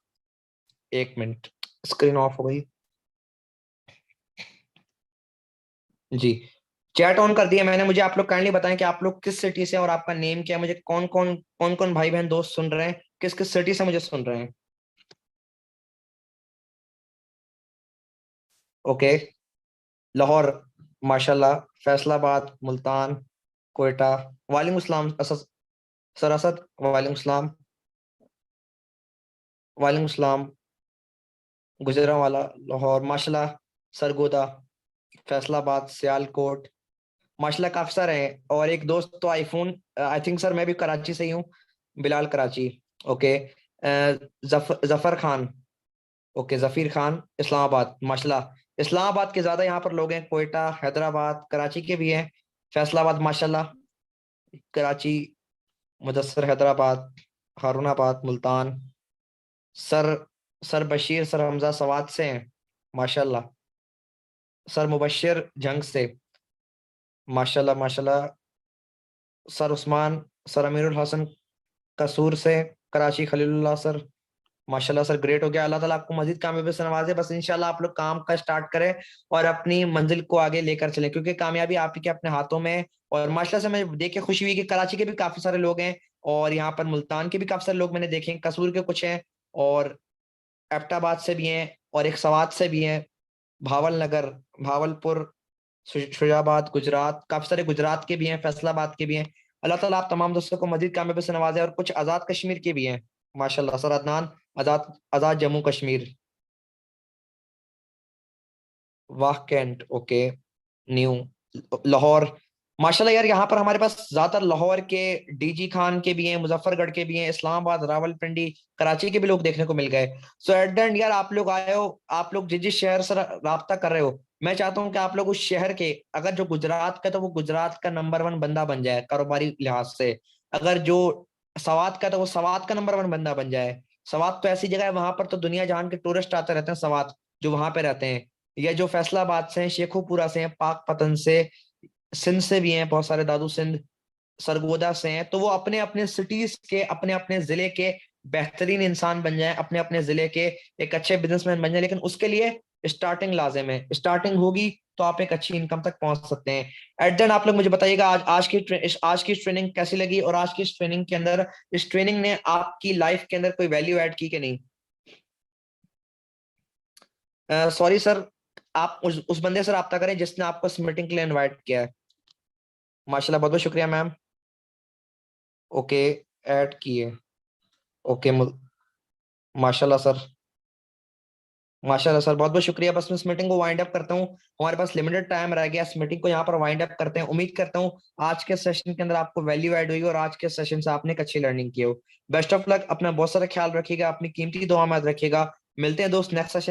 1 मिनट, स्क्रीन ऑफ हो गई जी। चैट ऑन कर दिया मैंने, मुझे आप लोग काइंडली बताएं कि आप लोग किस सिटी से और आपका नेम क्या है। मुझे कौन कौन भाई बहन दोस्त सुन रहे हैं, किस किस सिटी से मुझे सुन रहे हैं। ओके, लाहौर, माशाल्लाह, फैसलाबाद, मुल्तान, कोयटा, वालेकुम सलाम असद, सर असद, वालेकुम सलाम, वालेकुम सलाम, गुजरांवाला, लाहौर, माशाल्लाह, सरगोदा, फैसलाबाद, सियालकोट, माशाल्लाह काफी सारे हैं। और एक दोस्त तो आईफोन, आई थिंक सर मैं भी कराची से ही हूँ, बिलाल कराची। ओके, जफर खान, ओके, जफीर खान, इस्लामाबाद, माशाल्लाह इस्लामाबाद के ज्यादा यहाँ पर लोग हैं। कोयटा, हैदराबाद, कराची के भी हैं, फैसलाबाद माशाल्लाह, Karachi, Mudassar, Hyderabad, Harunabad, Multan, sir sir Bashir, sir Hamza Swat से हैं, माशाल्लाह, सर मुबश्शिर जंग से, माशाल्लाह माशाल्लाह, सर उस्मान, सर अमीरुल हसन कसूर से, कराची, खलीलुल्लाह सर, माशाल्लाह सर, ग्रेट हो गया। अल्लाह ताला आपको मजीद कामयाबी से नवाजे। बस इंशाल्लाह आप लोग काम का स्टार्ट करें और अपनी मंजिल को आगे लेकर चलें, क्योंकि कामयाबी आप ही के अपने हाथों में है। और माशाल्लाह से मैं देख के खुशी हुई कि कराची के भी काफी सारे लोग हैं, और यहाँ पर मुल्तान के भी काफी सारे लोग मैंने देखे हैं, कसूर के कुछ हैं, और एबटाबाद से भी हैं, और एक सवात से भी हैं, भावल नगर, भावलपुर, शुजाबाद, गुजरात, काफी सारे गुजरात के भी हैं, फैसलाबाद के भी हैं। अल्लाह ताला आप तमाम दोस्तों को मजीद कामयाबी से नवाजे। और कुछ आजाद कश्मीर के भी हैं, माशाल्लाह सर, अदनान, आजाद, आजाद जम्मू कश्मीर, वाह कैंट, ओके, न्यू, लाहौर, माशाल्लाह यार, यहाँ पर हमारे पास ज्यादातर लाहौर के, डीजी खान के भी हैं, मुजफ्फरगढ़ के भी हैं, इस्लामाबाद, रावलपिंडी, कराची के भी लोग देखने को मिल गए। सो एट द एंड यार, आप लोग आए हो, आप लोग जिस जिस शहर से राब्ता कर रहे हो, मैं चाहता हूँ कि आप लोग उस शहर के, अगर जो गुजरात का, तो वो गुजरात का नंबर 1 बंदा बन जाए कारोबारी लिहाज से। अगर जो सवात का, तो वो सवात का नंबर 1 बंदा बन जाए। सवात तो ऐसी जगह है, वहां पर तो दुनिया जहान के टूरिस्ट आते रहते हैं सवात, जो वहां पे रहते हैं। या जो फैसलाबाद से हैं, शेखोपुरा से हैं, पाकपतन से, सिंध से भी हैं बहुत सारे, दादू सिंध, सरगोदा से हैं, तो वो अपने अपने सिटीज के, अपने अपने जिले के बेहतरीन इंसान बन जाएं, अपने अपने जिले के एक अच्छे बिजनेसमैन बन जाएं। लेकिन उसके लिए स्टार्टिंग लाजिम है, स्टार्टिंग होगी तो आप एक अच्छी इनकम तक पहुंच सकते हैं। एट देन आप लोग मुझे बताइएगा आज की ट्रेनिंग कैसी लगी, और आज की इस ट्रेनिंग के अंदर, इस ट्रेनिंग ने आपकी लाइफ के अंदर कोई वैल्यू ऐड की कि नहीं। सॉरी सर, आप उस बंदे से रब्ता करें जिसने आपको इस मीटिंग के लिए इनवाइट किया है। माशाल्लाह, बहुत बहुत शुक्रिया मैम। ओके, ऐड किए, ओके, माशाल्लाह सर, माशाल्लाह सर, बहुत बहुत शुक्रिया। बस मैं इस मीटिंग को वाइंड अप करता हूँ, हमारे पास लिमिटेड टाइम रह गया, इस मीटिंग को यहाँ पर वाइंड अप करते हैं। उम्मीद करता हूँ आज के सेशन के अंदर आपको वैल्यू ऐड हुई और आज के सेशन से आपने एक अच्छी लर्निंग की हो। बेस्ट ऑफ लक, अपना बहुत सारा ख्याल रखिएगा, अपनी कीमती दुआ में याद रखिएगा। मिलते हैं दोस्त नेक्स्ट सेशन।